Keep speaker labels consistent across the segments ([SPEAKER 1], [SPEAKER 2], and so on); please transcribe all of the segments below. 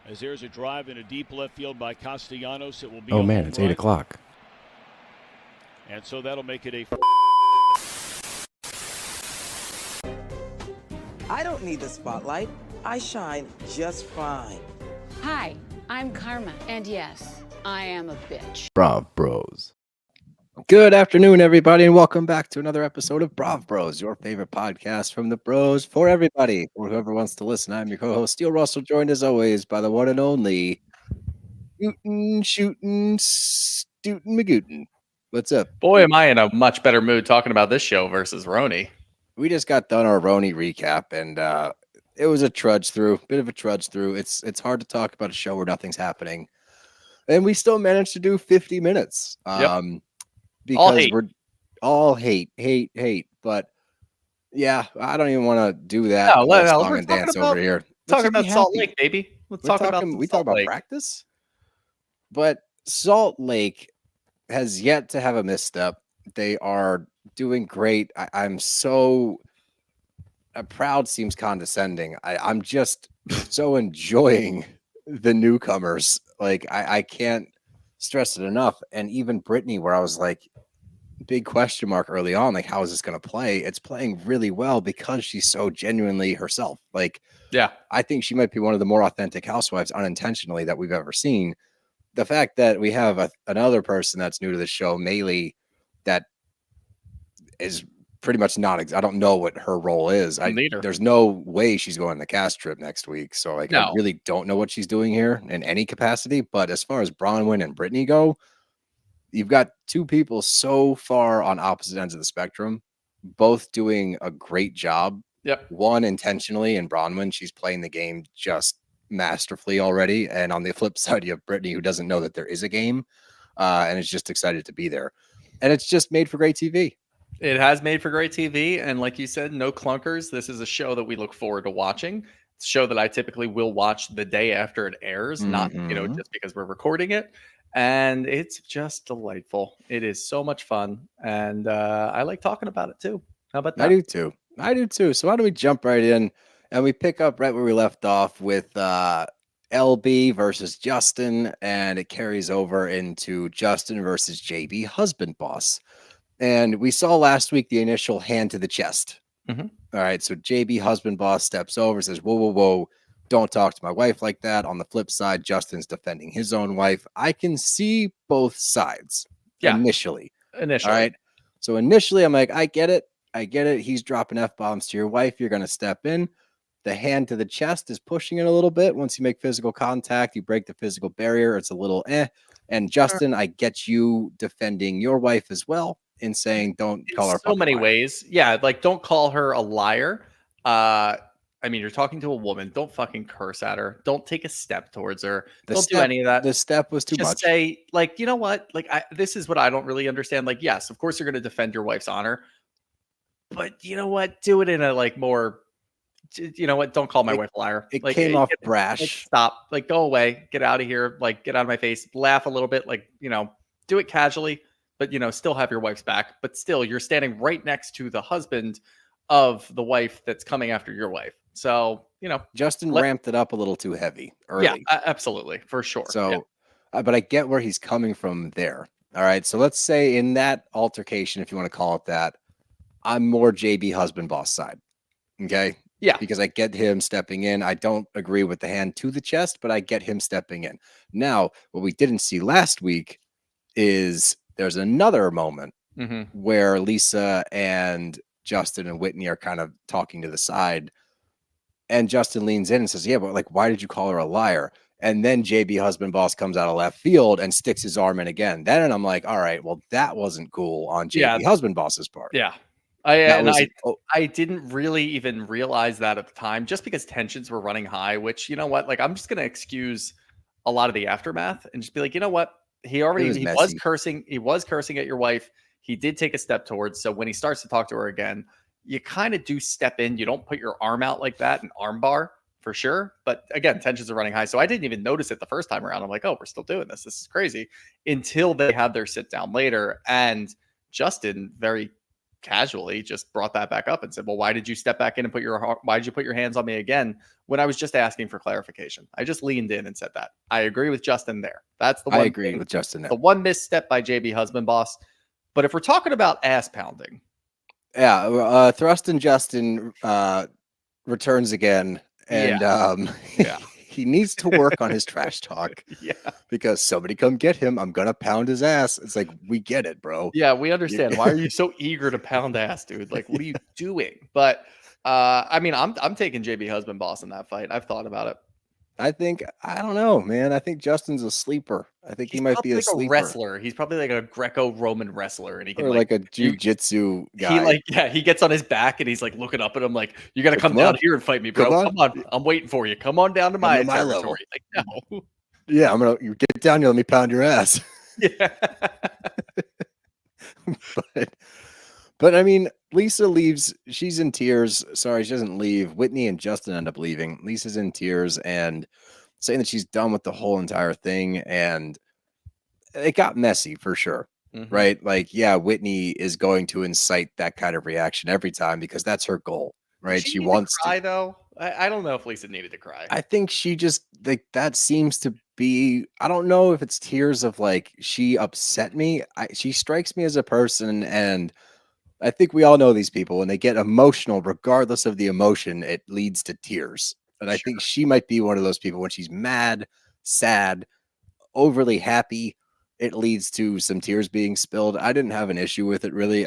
[SPEAKER 1] As there's a drive in a deep left field by Castellanos, it will be.
[SPEAKER 2] Oh man, it's 8 o'clock.
[SPEAKER 1] And so that'll make it a.
[SPEAKER 3] I don't need the spotlight. I shine just fine.
[SPEAKER 4] Hi, I'm Karma, and yes, I am a bitch.
[SPEAKER 2] Brav Bros. Good afternoon, everybody, and welcome back to another episode of Brav Bros, your favorite podcast from the bros for everybody, or whoever wants to listen. I'm your co-host, Steele Russell, joined as always by the one and only Shootin' Magootin. What's up?
[SPEAKER 5] Boy, am I in a much better mood talking about this show versus Roni.
[SPEAKER 2] We just got done our Roni recap, and it was a trudge through, bit of a trudge through. It's hard to talk about a show where nothing's happening, and we still managed to do 50 minutes. Because we're all hate. But yeah, I don't even want to do that. Song and dance over here.
[SPEAKER 5] Talking about Salt Lake, baby.
[SPEAKER 2] We talk about practice. But Salt Lake has yet to have a misstep. They are doing great. I'm so proud seems condescending. I'm just so enjoying the newcomers. Like I can't stress it enough. And even Britani, where I was like, big question mark early on, like, how is this going to play? It's playing really well because she's so genuinely herself. Like,
[SPEAKER 5] yeah,
[SPEAKER 2] I think she might be one of the more authentic housewives unintentionally that we've ever seen. The fact that we have another person that's new to the show, Maylee, that is pretty much not. I don't know what her role is. There's no way she's going on the cast trip next week. So like, I really don't know what she's doing here in any capacity. But as far as Bronwyn and Britani go, you've got two people so far on opposite ends of the spectrum, both doing a great job.
[SPEAKER 5] Yep.
[SPEAKER 2] One intentionally, and Bronwyn, she's playing the game just masterfully already. And on the flip side, you have Britani, who doesn't know that there is a game and is just excited to be there. And it's just made for great TV.
[SPEAKER 5] It has made for great TV. And like you said, no clunkers. This is a show that we look forward to watching. It's a show that I typically will watch the day after it airs, not, just because we're recording it. And it's just delightful. It is so much fun. And I like talking about it too. How about that?
[SPEAKER 2] I do too. So why don't we jump right in and we pick up right where we left off with LB versus Justin. And it carries over into Justin versus JB, husband boss. And we saw last week the initial hand to the chest.
[SPEAKER 5] Mm-hmm.
[SPEAKER 2] All right. So JB, husband boss, steps over, says, whoa. Don't talk to my wife like that. On the flip side, Justin's defending his own wife. I can see both sides.
[SPEAKER 5] Yeah.
[SPEAKER 2] Initially.
[SPEAKER 5] All
[SPEAKER 2] right. So initially, I'm like, I get it. He's dropping F-bombs to your wife. You're going to step in. The hand to the chest is pushing it a little bit. Once you make physical contact, you break the physical barrier. It's a little And Justin, I get you defending your wife as well in saying, don't call her
[SPEAKER 5] so many ways. Yeah. Like, don't call her a liar. I mean, you're talking to a woman. Don't fucking curse at her. Don't take a step towards her. Don't do any of that.
[SPEAKER 2] The step was too much.
[SPEAKER 5] Just say, like, you know what? Like, this is what I don't really understand. Like, yes, of course you're going to defend your wife's honor. But you know what? Do it in a, like, more, you know what? Don't call my wife a liar.
[SPEAKER 2] It came off brash.
[SPEAKER 5] Like, stop. Like, go away. Get out of here. Like, get out of my face. Laugh a little bit. Like, do it casually. But, still have your wife's back. But still, you're standing right next to the husband of the wife that's coming after your wife. So,
[SPEAKER 2] Justin ramped it up a little too heavy early.
[SPEAKER 5] Yeah, absolutely. For sure.
[SPEAKER 2] So, but I get where he's coming from there. All right. So let's say in that altercation, if you want to call it that, I'm more JB husband boss side. Okay.
[SPEAKER 5] Yeah.
[SPEAKER 2] Because I get him stepping in. I don't agree with the hand to the chest, but I get him stepping in. Now, what we didn't see last week is there's another moment where Lisa and Justin and Whitney are kind of talking to the side. And Justin leans in and says, yeah, but like, why did you call her a liar? And then JB husband boss comes out of left field and sticks his arm in again. Then I'm like, all right, well, that wasn't cool on JB husband boss's part.
[SPEAKER 5] Yeah. I didn't really even realize that at the time, just because tensions were running high, which, you know what, like, I'm just going to excuse a lot of the aftermath and just be like, you know what? He was cursing at your wife. He did take a step towards. So when he starts to talk to her again, you kind of do step in. You don't put your arm out like that, an arm bar for sure. But again, tensions are running high. So I didn't even notice it the first time around. I'm like, oh, we're still doing this. This is crazy, until they have their sit down later. And Justin very casually just brought that back up and said, well, why did you step back in and why did you put your hands on me again when I was just asking for clarification? I just leaned in and said that. I agree with Justin there. That's the one
[SPEAKER 2] I agree with Justin there.
[SPEAKER 5] The one misstep by JB Husband Boss. But if we're talking about ass pounding.
[SPEAKER 2] Yeah, Thrust and Justin returns again. And
[SPEAKER 5] yeah.
[SPEAKER 2] He needs to work on his trash talk.
[SPEAKER 5] Yeah.
[SPEAKER 2] Because somebody come get him. I'm going to pound his ass. It's like, we get it, bro.
[SPEAKER 5] Yeah, we understand. Why are you so eager to pound ass, dude? Like, what are you doing? But, I mean, I'm taking JB Husband Boss in that fight. I've thought about it.
[SPEAKER 2] I don't know, man. I think Justin's a sleeper. I think he might be a sleeper.
[SPEAKER 5] Wrestler. He's probably like a Greco-Roman wrestler, and he can
[SPEAKER 2] or like a jiu-jitsu guy.
[SPEAKER 5] He gets on his back and he's like looking up at him like, you got to come down here and fight me, bro. Come on. I'm waiting for you. Come on down to my territory. Like, no.
[SPEAKER 2] Yeah, you get down here. Let me pound your ass.
[SPEAKER 5] Yeah.
[SPEAKER 2] But I mean, Lisa leaves. She's in tears. Sorry, she doesn't leave. Whitney and Justin end up leaving. Lisa's in tears and saying that she's done with the whole entire thing. And it got messy for sure. Right? Like, yeah, Whitney is going to incite that kind of reaction every time because that's her goal. Right? She wants
[SPEAKER 5] to cry, though. I don't know if Lisa needed to cry.
[SPEAKER 2] I think she just like that seems to be. I don't know if it's tears of like she upset me. She strikes me as a person, and I think we all know these people when they get emotional, regardless of the emotion, it leads to tears. And I think she might be one of those people when she's mad, sad, overly happy, it leads to some tears being spilled. I didn't have an issue with it really.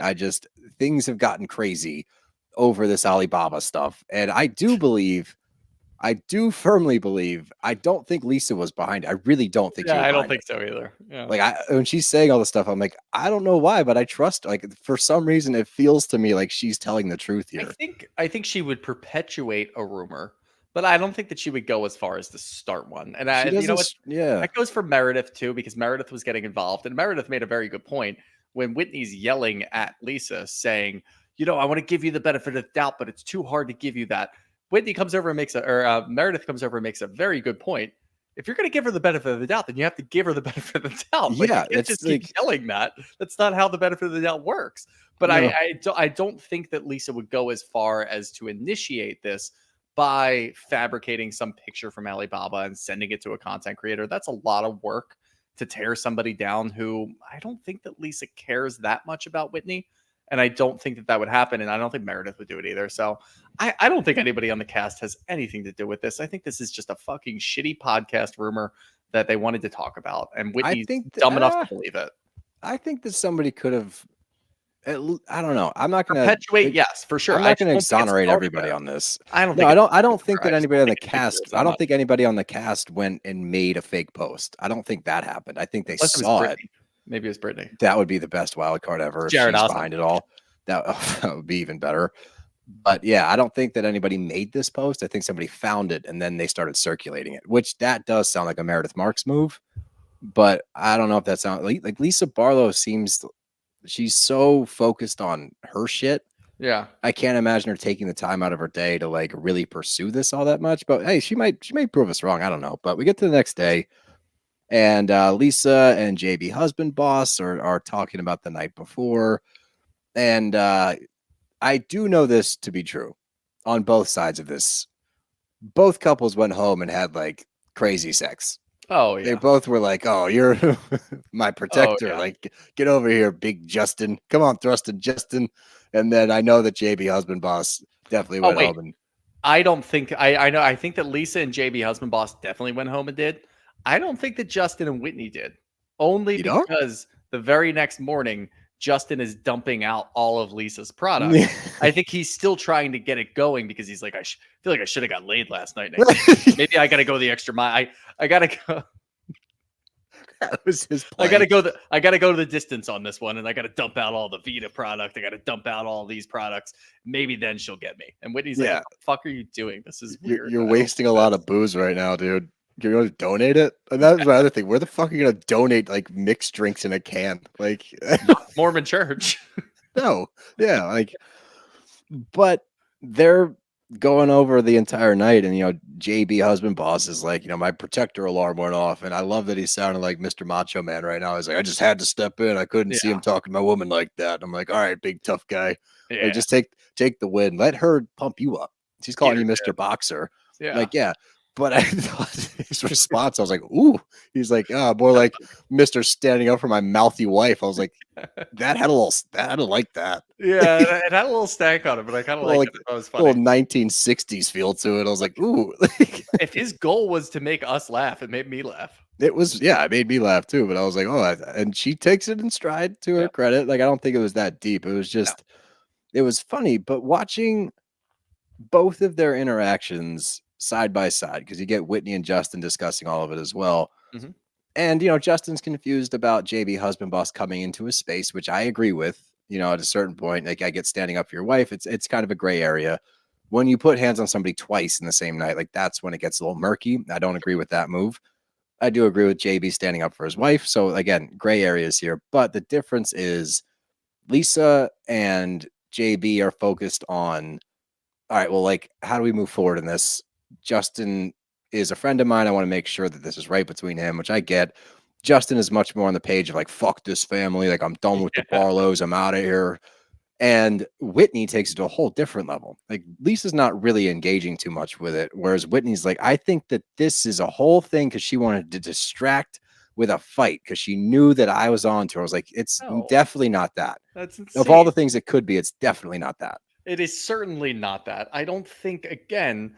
[SPEAKER 2] Things have gotten crazy over this Alibaba stuff. And I do firmly believe, I don't think Lisa was behind it. I really don't think.
[SPEAKER 5] Yeah, I don't think so either. Yeah.
[SPEAKER 2] Like when she's saying all this stuff, I'm like, I don't know why, but I trust. Like for some reason, it feels to me like she's telling the truth here.
[SPEAKER 5] I think she would perpetuate a rumor, but I don't think that she would go as far as to start one. And you know what?
[SPEAKER 2] Yeah,
[SPEAKER 5] that goes for Meredith too, because Meredith was getting involved, and Meredith made a very good point when Whitney's yelling at Lisa, saying, I want to give you the benefit of the doubt, but it's too hard to give you that. Whitney comes over and Meredith comes over and makes a very good point. If you're going to give her the benefit of the doubt, then you have to give her the benefit of the doubt. Like,
[SPEAKER 2] yeah,
[SPEAKER 5] you can't just keep yelling that. That's not how the benefit of the doubt works. But no. I don't think that Lisa would go as far as to initiate this by fabricating some picture from Alibaba and sending it to a content creator. That's a lot of work to tear somebody down who I don't think that Lisa cares that much about Whitney. And I don't think that would happen. And I don't think Meredith would do it either. So I don't think anybody on the cast has anything to do with this. I think this is just a fucking shitty podcast rumor that they wanted to talk about. And Whitney's dumb enough to believe it.
[SPEAKER 2] I think that somebody could have, I don't know. I'm not going to
[SPEAKER 5] perpetuate. Yes, for sure.
[SPEAKER 2] I'm not going to exonerate everybody on this.
[SPEAKER 5] I don't think
[SPEAKER 2] that anybody on the cast, I don't think anybody on the cast went and made a fake post. I don't think that happened. I think they saw it.
[SPEAKER 5] Maybe it was Britani.
[SPEAKER 2] That would be the best wild card ever.
[SPEAKER 5] Jared Osmond
[SPEAKER 2] behind it all. That would be even better. But yeah, I don't think that anybody made this post. I think somebody found it and then they started circulating it, which that does sound like a Meredith Marks move. But I don't know if that sounds like Lisa Barlow she's so focused on her shit.
[SPEAKER 5] Yeah.
[SPEAKER 2] I can't imagine her taking the time out of her day to like really pursue this all that much. But hey, she may prove us wrong. I don't know. But we get to the next day. And Lisa and JB Husband Boss are talking about the night before. And I do know this to be true on both sides of this. Both couples went home and had like crazy sex.
[SPEAKER 5] Oh, yeah.
[SPEAKER 2] They both were like, oh, you're my protector. Like, get over here, big Justin. Come on, Thrust and Justin. And then I know that JB Husband Boss definitely went home. And
[SPEAKER 5] I don't think I think that Lisa and JB Husband Boss definitely went home and did. I don't think that Justin and Whitney did. Only because the very next morning, Justin is dumping out all of Lisa's product. I think he's still trying to get it going because he's like, I feel like I should have got laid last night. Maybe I got to go the extra mile. I got to go.
[SPEAKER 2] That was his plan.
[SPEAKER 5] I got to go to the distance on this one, and I got to dump out all the Vita product. I got to dump out all these products. Maybe then she'll get me. And Whitney's like, what the fuck are you doing? This is weird.
[SPEAKER 2] You're wasting a lot of booze right now, dude. You're going to donate it? And that was my other thing. Where the fuck are you going to donate like mixed drinks in a can? Like
[SPEAKER 5] Mormon church.
[SPEAKER 2] No. Yeah. Like, but they're going over the entire night, and JB husband boss is like, my protector alarm went off, and I love that he sounded like Mr. Macho Man right now. He's like, I just had to step in. I couldn't see him talking to my woman like that. I'm like, all right, big tough guy.
[SPEAKER 5] Yeah.
[SPEAKER 2] Like, just take the win. Let her pump you up. She's calling you Mr. Boxer.
[SPEAKER 5] Yeah.
[SPEAKER 2] Like, yeah. But I thought his response, I was like, ooh. He's like, more like Mr. Standing Up for My Mouthy Wife. I was like, that had a like that.
[SPEAKER 5] Yeah, it had a little stank on it, but I kind of like it. That was funny.
[SPEAKER 2] Little 1960s feel to it. I was like, ooh.
[SPEAKER 5] If his goal was to make us laugh, it made me laugh.
[SPEAKER 2] It made me laugh too. But I was like, and she takes it in stride, to her credit. Like, I don't think it was that deep. It was just, it was funny. But watching both of their interactions side by side, because you get Whitney and Justin discussing all of it as well.
[SPEAKER 5] Mm-hmm.
[SPEAKER 2] And, Justin's confused about JB husband boss coming into his space, which I agree with, at a certain point. Like, I get standing up for your wife. It's kind of a gray area. When you put hands on somebody twice in the same night, like, that's when it gets a little murky. I don't agree with that move. I do agree with JB standing up for his wife. So again, gray areas here, but the difference is Lisa and JB are focused on, all right, well, like, how do we move forward in this? Justin is a friend of mine. I want to make sure that this is right between him, which I get. Justin is much more on the page of like, fuck this family. Like, I'm done with the Barlows. I'm out of here. And Whitney takes it to a whole different level. Like, Lisa's not really engaging too much with it. Whereas Whitney's like, I think that this is a whole thing because she wanted to distract with a fight because she knew that I was on to her. I was like, it's definitely not that.
[SPEAKER 5] That's insane.
[SPEAKER 2] Of all the things it could be, it's definitely not that.
[SPEAKER 5] It is certainly not that. I don't think, again,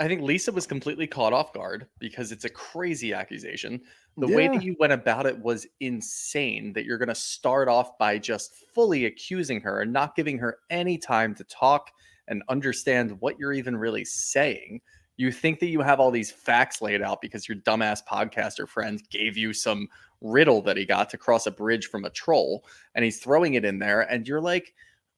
[SPEAKER 5] I think Lisa was completely caught off guard because it's a crazy accusation. The way that you went about it was insane, that you're going to start off by just fully accusing her and not giving her any time to talk and understand what you're even really saying. You think that you have all these facts laid out because your dumbass podcaster friend gave you some riddle that he got to cross a bridge from a troll, and he's throwing it in there, and you're like,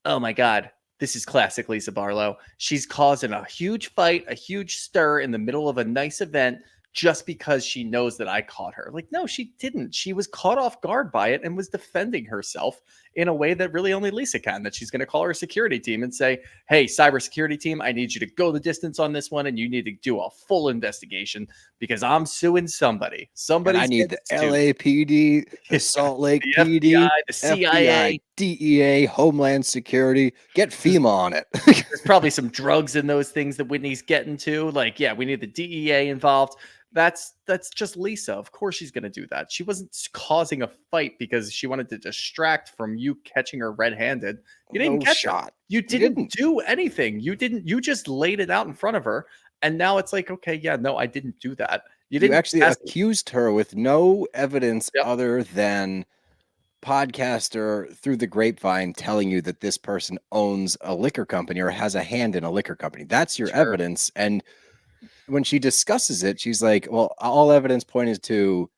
[SPEAKER 5] oh my God, this is classic Lisa Barlow. She's causing a huge fight, a huge stir in the middle of a nice event just because she knows that I caught her. Like, no, she didn't. She was caught off guard by it and was defending herself in a way that really only Lisa can, that she's going to call her security team and say, hey, cybersecurity team, I need you to go the distance on this one, and you need to do a full investigation because I'm suing somebody. I
[SPEAKER 2] need the LAPD, the Salt Lake PD,
[SPEAKER 5] FBI, the CIA,
[SPEAKER 2] FBI, DEA, Homeland Security. Get FEMA on it.
[SPEAKER 5] There's probably some drugs in those things that Whitney's getting to. Like, yeah, we need the DEA involved. That's just Lisa. Of course she's going to do that. She wasn't causing a fight because she wanted to distract from you catching her red-handed. You didn't catch her. You didn't do anything. You just laid it out in front of her. And now it's like, okay, yeah, no, I didn't do that. You
[SPEAKER 2] actually accused her with no evidence other than podcaster through the grapevine telling you that this person owns a liquor company or has a hand in a liquor company. That's your evidence. And when she discusses it, she's like, well, all evidence pointed to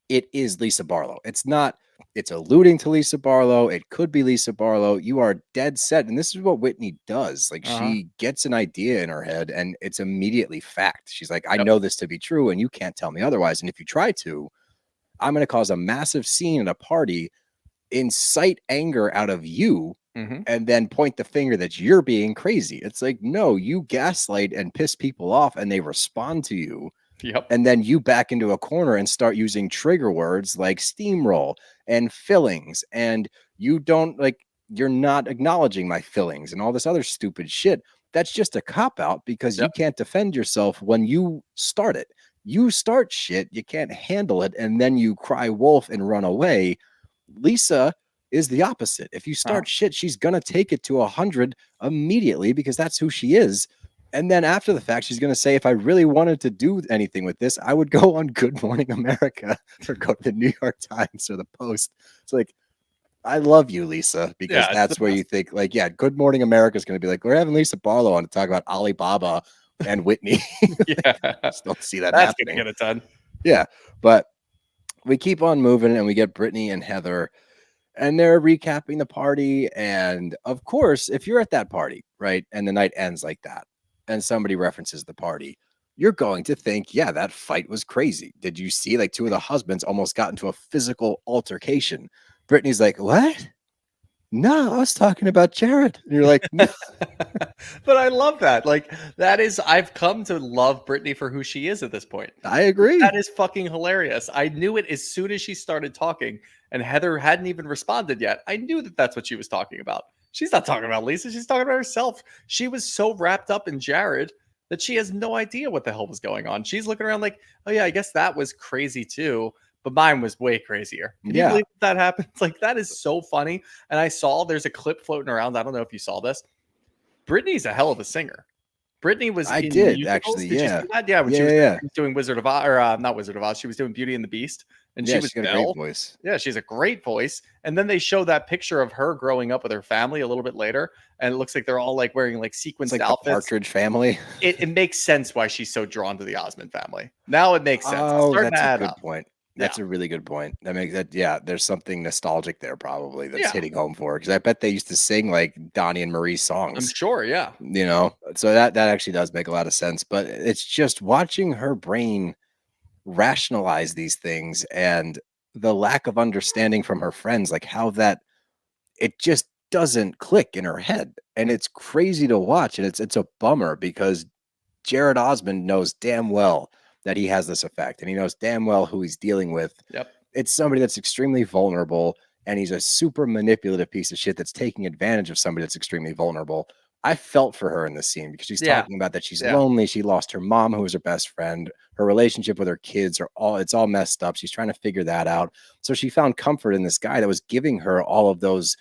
[SPEAKER 2] it is Lisa Barlow. It's alluding to Lisa Barlow. It could be Lisa Barlow. You are dead set. And this is what Whitney does. Like, she gets an idea in her head and it's immediately fact. She's like, I know this to be true and you can't tell me otherwise. And if you try to, I'm going to cause a massive scene at a party, incite anger out of you, and then point the finger that you're being crazy. It's like, no, you gaslight and piss people off and they respond to you. And then you back into a corner and start using trigger words like steamroll and fillings. And you're not acknowledging my fillings and all this other stupid shit. That's just a cop out because you can't defend yourself when you start it. You start shit, you can't handle it, and then you cry wolf and run away. Lisa is the opposite. If you start shit, she's going to take it to 100 immediately because that's who she is. And then after the fact, she's going to say, if I really wanted to do anything with this, I would go on Good Morning America or go to the New York Times or the Post. It's like, I love you, Lisa, because that's where you think like, yeah, Good Morning America is going to be like, we're having Lisa Barlow on to talk about Alibaba and Whitney. Just don't see that
[SPEAKER 5] That's
[SPEAKER 2] happening.
[SPEAKER 5] Gonna get it done.
[SPEAKER 2] Yeah. But we keep on moving and we get Brittany and Heather and they're recapping the party. And of course, if you're at that party, right, and the night ends like that, and somebody references the party, you're going to think, yeah, that fight was crazy. Did you see like two of the husbands almost got into a physical altercation? Brittany's like, what? no, I was talking about Jared. And you're like, no.
[SPEAKER 5] But I love that. Like, that is, I've come to love Britani for who she is at this point.
[SPEAKER 2] I agree.
[SPEAKER 5] That is fucking hilarious. I knew it as soon as she started talking, and Heather hadn't even responded yet. I knew that that's what she was talking about. She's not talking about Lisa. She's talking about herself. She was so wrapped up in Jared that she has no idea what the hell was going on. She's looking around like, oh yeah, I guess that was crazy too. But mine was way crazier. Can you believe that happened? Like, that is so funny. And I saw there's a clip floating around. I don't know if you saw this. Britani's a hell of a singer. Britani was.
[SPEAKER 2] I
[SPEAKER 5] in
[SPEAKER 2] did
[SPEAKER 5] musicals.
[SPEAKER 2] actually.
[SPEAKER 5] Did
[SPEAKER 2] Yeah.
[SPEAKER 5] You see that? Yeah. When she was doing Wizard of Oz, or not Wizard of Oz. She was doing Beauty and the Beast, and she was
[SPEAKER 2] got a great voice.
[SPEAKER 5] Yeah, she's a great voice. And then they show that picture of her growing up with her family a little bit later, and it looks like they're all like wearing like sequenced outfits.
[SPEAKER 2] The Partridge Family.
[SPEAKER 5] It makes sense why she's so drawn to the Osmond family. Now it makes sense.
[SPEAKER 2] Oh, that's a good point. That's a really good point. That makes that. Yeah, there's something nostalgic there probably that's hitting home for her, because I bet they used to sing like Donnie and Marie's songs.
[SPEAKER 5] I'm sure, yeah.
[SPEAKER 2] You know, so that actually does make a lot of sense. But it's just watching her brain rationalize these things and the lack of understanding from her friends, like how that it just doesn't click in her head, and it's crazy to watch, and it's a bummer because Jared Osmond knows damn well that he has this effect, and he knows damn well who he's dealing with.
[SPEAKER 5] Yep.
[SPEAKER 2] It's somebody that's extremely vulnerable, and he's a super manipulative piece of shit that's taking advantage of somebody that's extremely vulnerable. I felt for her in this scene because she's talking about that she's lonely. She lost her mom, who was her best friend. Her relationship with her kids it's all messed up. She's trying to figure that out. So she found comfort in this guy that was giving her all of those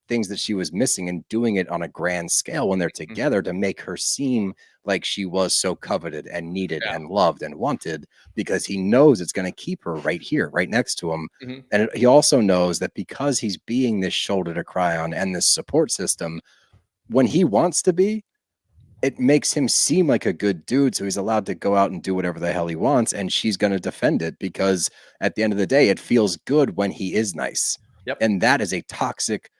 [SPEAKER 2] things that she was missing, and doing it on a grand scale when they're together to make her seem like she was so coveted and needed and loved and wanted, because he knows it's going to keep her right here, right next to him. And he also knows that because he's being this shoulder to cry on and this support system, when he wants to be, it makes him seem like a good dude. So he's allowed to go out and do whatever the hell he wants. And she's going to defend it, because at the end of the day, it feels good when he is nice. And that is a toxic,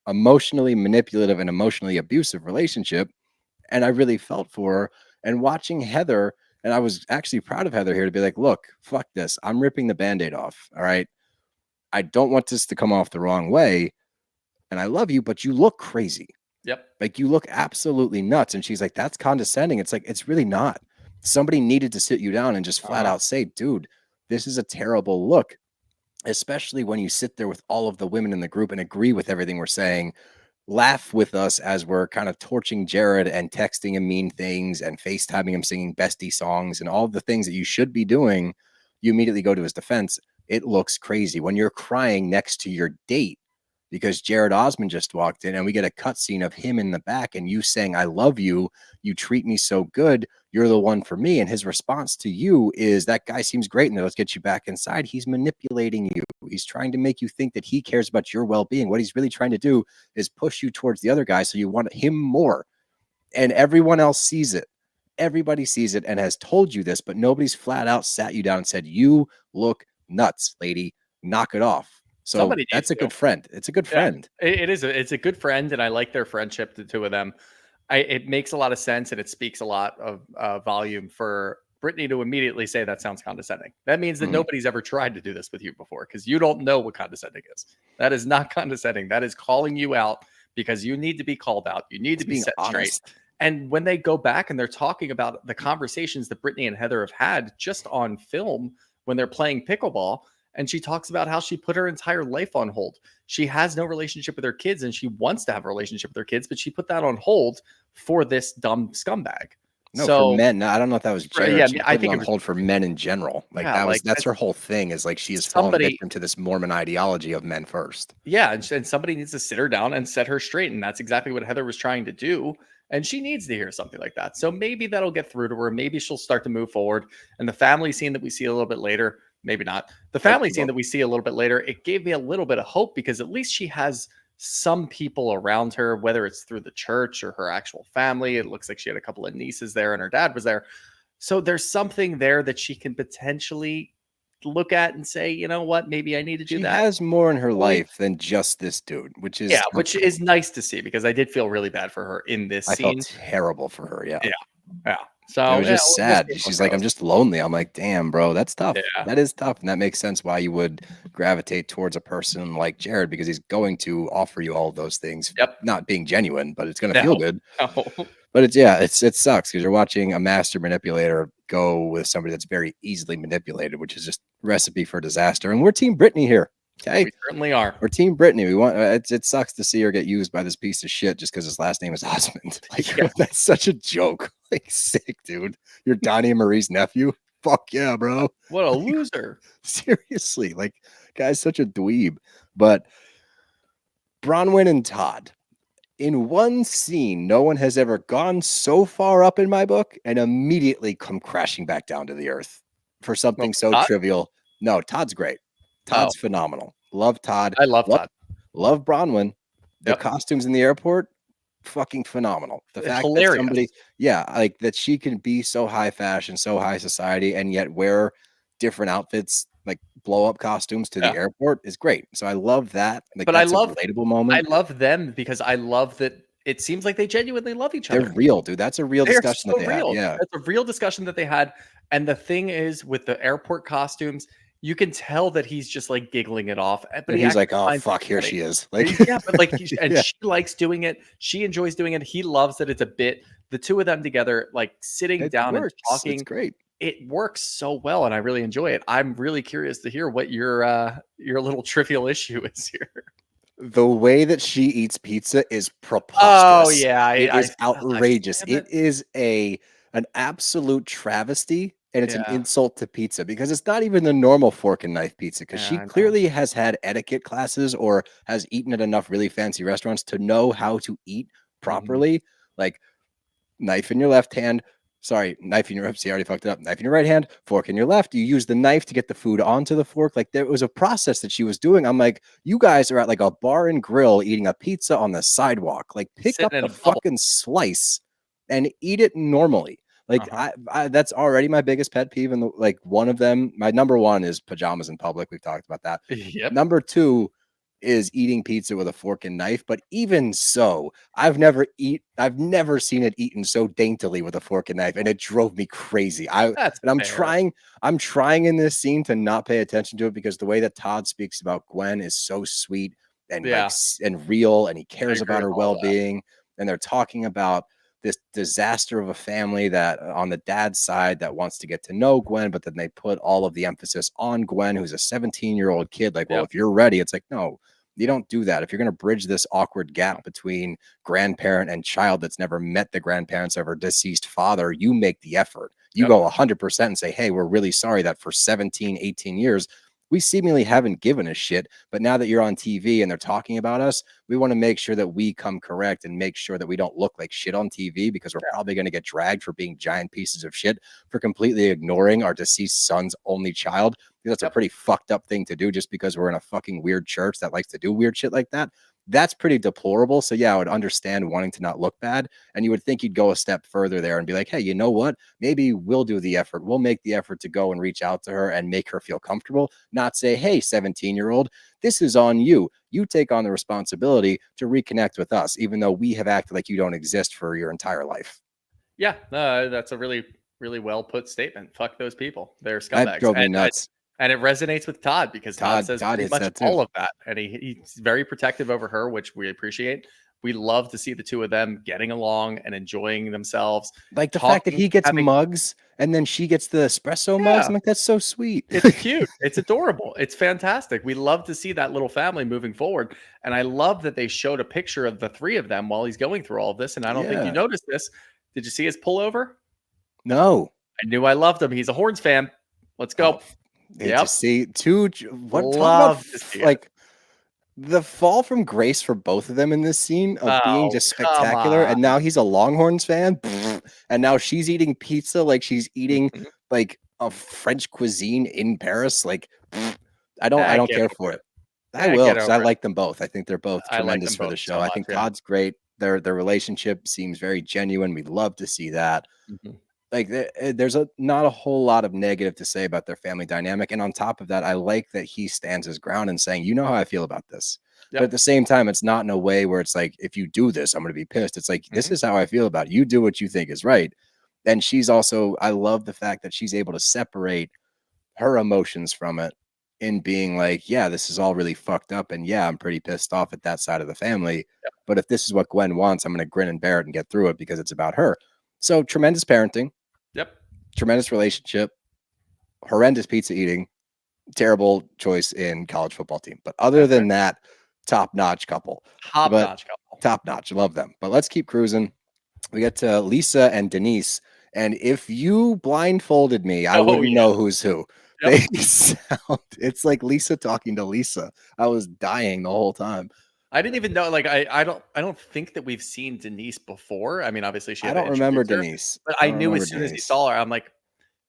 [SPEAKER 2] emotionally manipulative and emotionally abusive relationship. And I really felt for her. And watching Heather, and I was actually proud of Heather here to be like, look, fuck this. I'm ripping the Band-Aid off. All right. I don't want this to come off the wrong way. And I love you, but you look crazy. Like, you look absolutely nuts. And she's like, that's condescending. It's like, it's really not. Somebody needed to sit you down and just flat out say, dude, this is a terrible look. Especially when you sit there with all of the women in the group and agree with everything we're saying, laugh with us as we're kind of torching Jared and texting him mean things and FaceTiming him singing bestie songs and all the things that you should be doing. You immediately go to his defense. It looks crazy when you're crying next to your date because Jared Osmond just walked in, and we get a cutscene of him in the back and you saying, I love you. You treat me so good. You're the one for me. And his response to you is, that guy seems great, and let's get you back inside. He's manipulating you. He's trying to make you think that he cares about your well-being. What he's really trying to do is push you towards the other guy so you want him more. And everyone else sees it. Everybody sees it and has told you this, but nobody's flat out sat you down and said, you look nuts, lady. Knock it off. So that's a good friend. It's a good friend.
[SPEAKER 5] It is. It's a good friend, and I like their friendship, the two of them. It makes a lot of sense, and it speaks a lot of volume for Britani to immediately say that sounds condescending. That means that nobody's ever tried to do this with you before, because you don't know what condescending is. That is not condescending. That is calling you out because you need to be called out. You need to be set straight. And when they go back and they're talking about the conversations that Britani and Heather have had just on film when they're playing pickleball, and she talks about how she put her entire life on hold. She has no relationship with her kids, and she wants to have a relationship with her kids, but she put that on hold for this dumb scumbag.
[SPEAKER 2] No, for men. I don't know if that was Jared.
[SPEAKER 5] Yeah,
[SPEAKER 2] I think it was on hold for men in general. Like that's her whole thing, is like she is falling victim to this Mormon ideology of men first.
[SPEAKER 5] Yeah, and somebody needs to sit her down and set her straight, and that's exactly what Heather was trying to do. And she needs to hear something like that. So maybe that'll get through to her. Maybe she'll start to move forward. And the family scene that we see a little bit later, maybe not. The family scene that we see a little bit later, it gave me a little bit of hope, because at least she has some people around her, whether it's through the church or her actual family. It looks like she had a couple of nieces there and her dad was there. So there's something there that she can potentially look at and say, you know what, maybe I need to do that.
[SPEAKER 2] She has more in her life than just this dude, which is
[SPEAKER 5] which is nice to see, because I did feel really bad for her in this scene.
[SPEAKER 2] I felt terrible for her. Yeah.
[SPEAKER 5] So
[SPEAKER 2] it was just sad.
[SPEAKER 5] we'll
[SPEAKER 2] She's like, I'm just lonely. I'm like, damn, bro, that's tough.
[SPEAKER 5] Yeah.
[SPEAKER 2] That is tough. And that makes sense why you would gravitate towards a person like Jared, because he's going to offer you all of those things.
[SPEAKER 5] Yep.
[SPEAKER 2] Not being genuine, but it's going to feel good.
[SPEAKER 5] No.
[SPEAKER 2] But it sucks because you're watching a master manipulator go with somebody that's very easily manipulated, which is just recipe for disaster. And we're Team Britani here. Okay,
[SPEAKER 5] We certainly are.
[SPEAKER 2] We're Team Britani. We want it sucks to see her get used by this piece of shit just because his last name is Osmond. Like that's such a joke. Like sick, dude. You're Donnie and Marie's nephew. Fuck yeah, bro.
[SPEAKER 5] What a loser.
[SPEAKER 2] Seriously, like guy's such a dweeb. But Bronwyn and Todd. In one scene, no one has ever gone so far up in my book and immediately come crashing back down to the earth for something so
[SPEAKER 5] Todd?
[SPEAKER 2] trivial. No, Todd's great. Todd's phenomenal. Love Todd.
[SPEAKER 5] I love Todd.
[SPEAKER 2] Love Bronwyn. The
[SPEAKER 5] Yep.
[SPEAKER 2] costumes in the airport, fucking phenomenal. The fact
[SPEAKER 5] hilarious.
[SPEAKER 2] that somebody, like that she can be so high fashion, so high society, and yet wear different outfits, like blow up costumes to the airport is great. So I love that. Like,
[SPEAKER 5] But
[SPEAKER 2] that's
[SPEAKER 5] I love
[SPEAKER 2] a relatable moment.
[SPEAKER 5] I love them because I love that it seems like they genuinely love each other.
[SPEAKER 2] They're real, dude. That's a real discussion that they had. Yeah.
[SPEAKER 5] That's a real discussion that they had. And the thing is, with the airport costumes, you can tell that he's just like giggling it off. But
[SPEAKER 2] he's like, oh, fuck, here she is. Like,
[SPEAKER 5] yeah, but like, she likes doing it. She enjoys doing it. He loves that it's a bit. The two of them together, like sitting down and talking.
[SPEAKER 2] It's great.
[SPEAKER 5] It works so well, and I really enjoy it. I'm really curious to hear what your little trivial issue is here.
[SPEAKER 2] The way that she eats pizza is preposterous.
[SPEAKER 5] Oh yeah,
[SPEAKER 2] it is outrageous. It is an absolute travesty, and it's an insult to pizza because it's not even the normal fork and knife pizza. Because she clearly has had etiquette classes or has eaten at enough really fancy restaurants to know how to eat properly. Like knife in your left hand. Sorry, knife in your see, I already fucked it up. Knife in your right hand, fork in your left. You use the knife to get the food onto the fork. Like there was a process that she was doing. I'm like, you guys are at like a bar and grill eating a pizza on the sidewalk. Like pick up the fucking slice and eat it normally. Like I that's already my biggest pet peeve. And like one of them, my number one is pajamas in public. We've talked about that.
[SPEAKER 5] Yep.
[SPEAKER 2] Number two is eating pizza with a fork and knife, but even so, I've never seen it eaten so daintily with a fork and knife, and it drove me crazy. I'm trying in this scene to not pay attention to it because the way that Todd speaks about Gwen is so sweet and and real, and he cares about her well-being, and they're talking about this disaster of a family that on the dad's side that wants to get to know Gwen, but then they put all of the emphasis on Gwen, who's a 17-year-old kid. Like, well, if you're ready, it's like, no, you don't do that. If you're going to bridge this awkward gap between grandparent and child that's never met the grandparents of her deceased father, you make the effort. You go 100% and say, hey, we're really sorry that for 17, 18 years, we seemingly haven't given a shit, but now that you're on TV and they're talking about us, we want to make sure that we come correct and make sure that we don't look like shit on TV because we're probably going to get dragged for being giant pieces of shit for completely ignoring our deceased son's only child. That's a pretty fucked up thing to do just because we're in a fucking weird church that likes to do weird shit like that. That's pretty deplorable. So yeah, I would understand wanting to not look bad. And you would think you'd go a step further there and be like, hey, you know what? Maybe we'll do the effort. We'll make the effort to go and reach out to her and make her feel comfortable. Not say, hey, 17-year-old, this is on you. You take on the responsibility to reconnect with us, even though we have acted like you don't exist for your entire life.
[SPEAKER 5] Yeah, that's a really, really well put statement. Fuck those people. They're scumbags.
[SPEAKER 2] That drove me nuts.
[SPEAKER 5] And it resonates with Todd because Todd says pretty much all of that. And he's very protective over her, which we appreciate. We love to see the two of them getting along and enjoying themselves.
[SPEAKER 2] Like the fact that he gets mugs and then she gets the espresso mugs. I'm like, that's so sweet.
[SPEAKER 5] It's cute. It's adorable. It's fantastic. We love to see that little family moving forward. And I love that they showed a picture of the three of them while he's going through all of this. And I don't think you noticed this. Did you see his pullover?
[SPEAKER 2] No.
[SPEAKER 5] I knew I loved him. He's a Horns fan. Let's go.
[SPEAKER 2] Yeah. See, like the fall from grace for both of them in this scene of being just spectacular. And now he's a Longhorns fan, and now she's eating pizza like she's eating like a French cuisine in Paris. Like, I don't care for it. I will because I like them both. I think they're both tremendous for the show. I think Todd's great. Their relationship seems very genuine. We'd love to see that. Like there's not a whole lot of negative to say about their family dynamic. And on top of that, I like that he stands his ground and saying, you know how I feel about this. But at the same time, it's not in a way where it's like, if you do this, I'm going to be pissed. It's like, this is how I feel about it. You do what you think is right. And she's also, I love the fact that she's able to separate her emotions from it in being like, yeah, this is all really fucked up. And yeah, I'm pretty pissed off at that side of the family.
[SPEAKER 5] Yep.
[SPEAKER 2] But if this is what Gwen wants, I'm going to grin and bear it and get through it because it's about her. So tremendous parenting.
[SPEAKER 5] Yep.
[SPEAKER 2] Tremendous relationship. Horrendous pizza eating. Terrible choice in college football team. But other than that, top-notch couple.
[SPEAKER 5] Top-notch couple.
[SPEAKER 2] Top-notch. Love them. But let's keep cruising. We get to Lisa and Denise. And if you blindfolded me, I wouldn't know who's who. Yep. They sound, it's like Lisa talking to Lisa. I was dying the whole time.
[SPEAKER 5] I didn't even know. Like, I don't think that we've seen Denise before. I mean, obviously she.
[SPEAKER 2] I don't remember Denise,
[SPEAKER 5] but I knew as soon as you saw her, I'm like,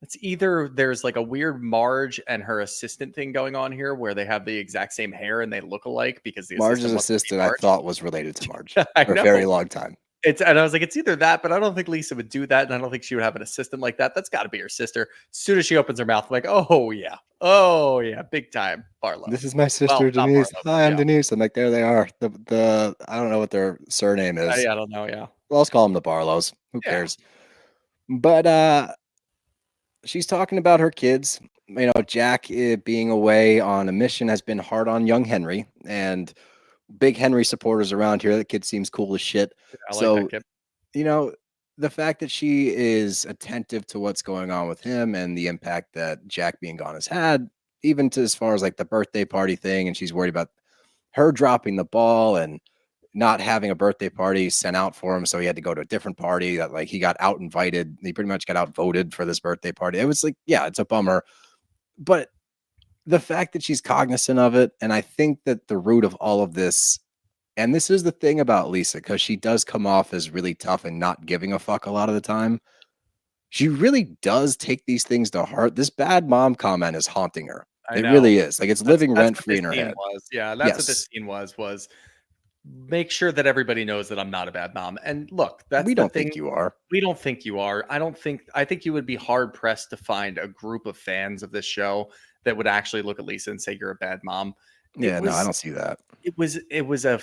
[SPEAKER 5] it's either there's like a weird Marge and her assistant thing going on here, where they have the exact same hair and they look alike because the
[SPEAKER 2] Marge's assistant I thought was related to Marge
[SPEAKER 5] for
[SPEAKER 2] a very long time.
[SPEAKER 5] And I was like, it's either that, but I don't think Lisa would do that, and I don't think she would have an assistant like that. That's got to be her sister. As soon as she opens her mouth, I'm like, oh yeah, big time Barlow.
[SPEAKER 2] This is my sister Denise. Hi, I'm Denise. I'm like, there they are. The I don't know what their surname is.
[SPEAKER 5] I don't know. Yeah,
[SPEAKER 2] well, let's call them the Barlows. Who cares? But she's talking about her kids. You know, Jack being away on a mission has been hard on young Henry, and big Henry supporters around here. That kid seems cool as shit.
[SPEAKER 5] I like that kid.
[SPEAKER 2] You know, the fact that she is attentive to what's going on with him and the impact that Jack being gone has had, even to as far as like the birthday party thing, and she's worried about her dropping the ball and not having a birthday party sent out for him, so he had to go to a different party. That like he got out invited. He pretty much got outvoted for this birthday party. It was like, yeah, it's a bummer, but the fact that she's cognizant of it, and I think that the root of all of this, and this is the thing about Lisa, because she does come off as really tough and not giving a fuck a lot of the time. She really does take these things to heart. This bad mom comment is haunting her. It really is. Like it's living rent free in her head.
[SPEAKER 5] Yeah, that's what this scene was make sure that everybody knows that I'm not a bad mom. And look, that's
[SPEAKER 2] we don't think you are.
[SPEAKER 5] We don't think you are. I think you would be hard pressed to find a group of fans of this show that would actually look at Lisa and say you're a bad mom.
[SPEAKER 2] No, I don't see that.
[SPEAKER 5] It was a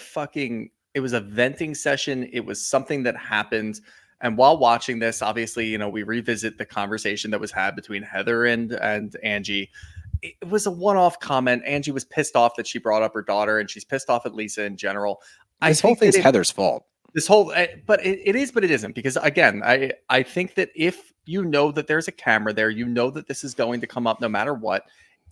[SPEAKER 5] venting session. It was something that happened. And while watching this, obviously, you know, we revisit the conversation that was had between Heather and Angie. It was a one-off comment. Angie was pissed off that she brought up her daughter, and she's pissed off at Lisa in general.
[SPEAKER 2] This whole thing's Heather's fault.
[SPEAKER 5] But it is, but it isn't, because again, I think that if you know that there's a camera there, you know that this is going to come up no matter what.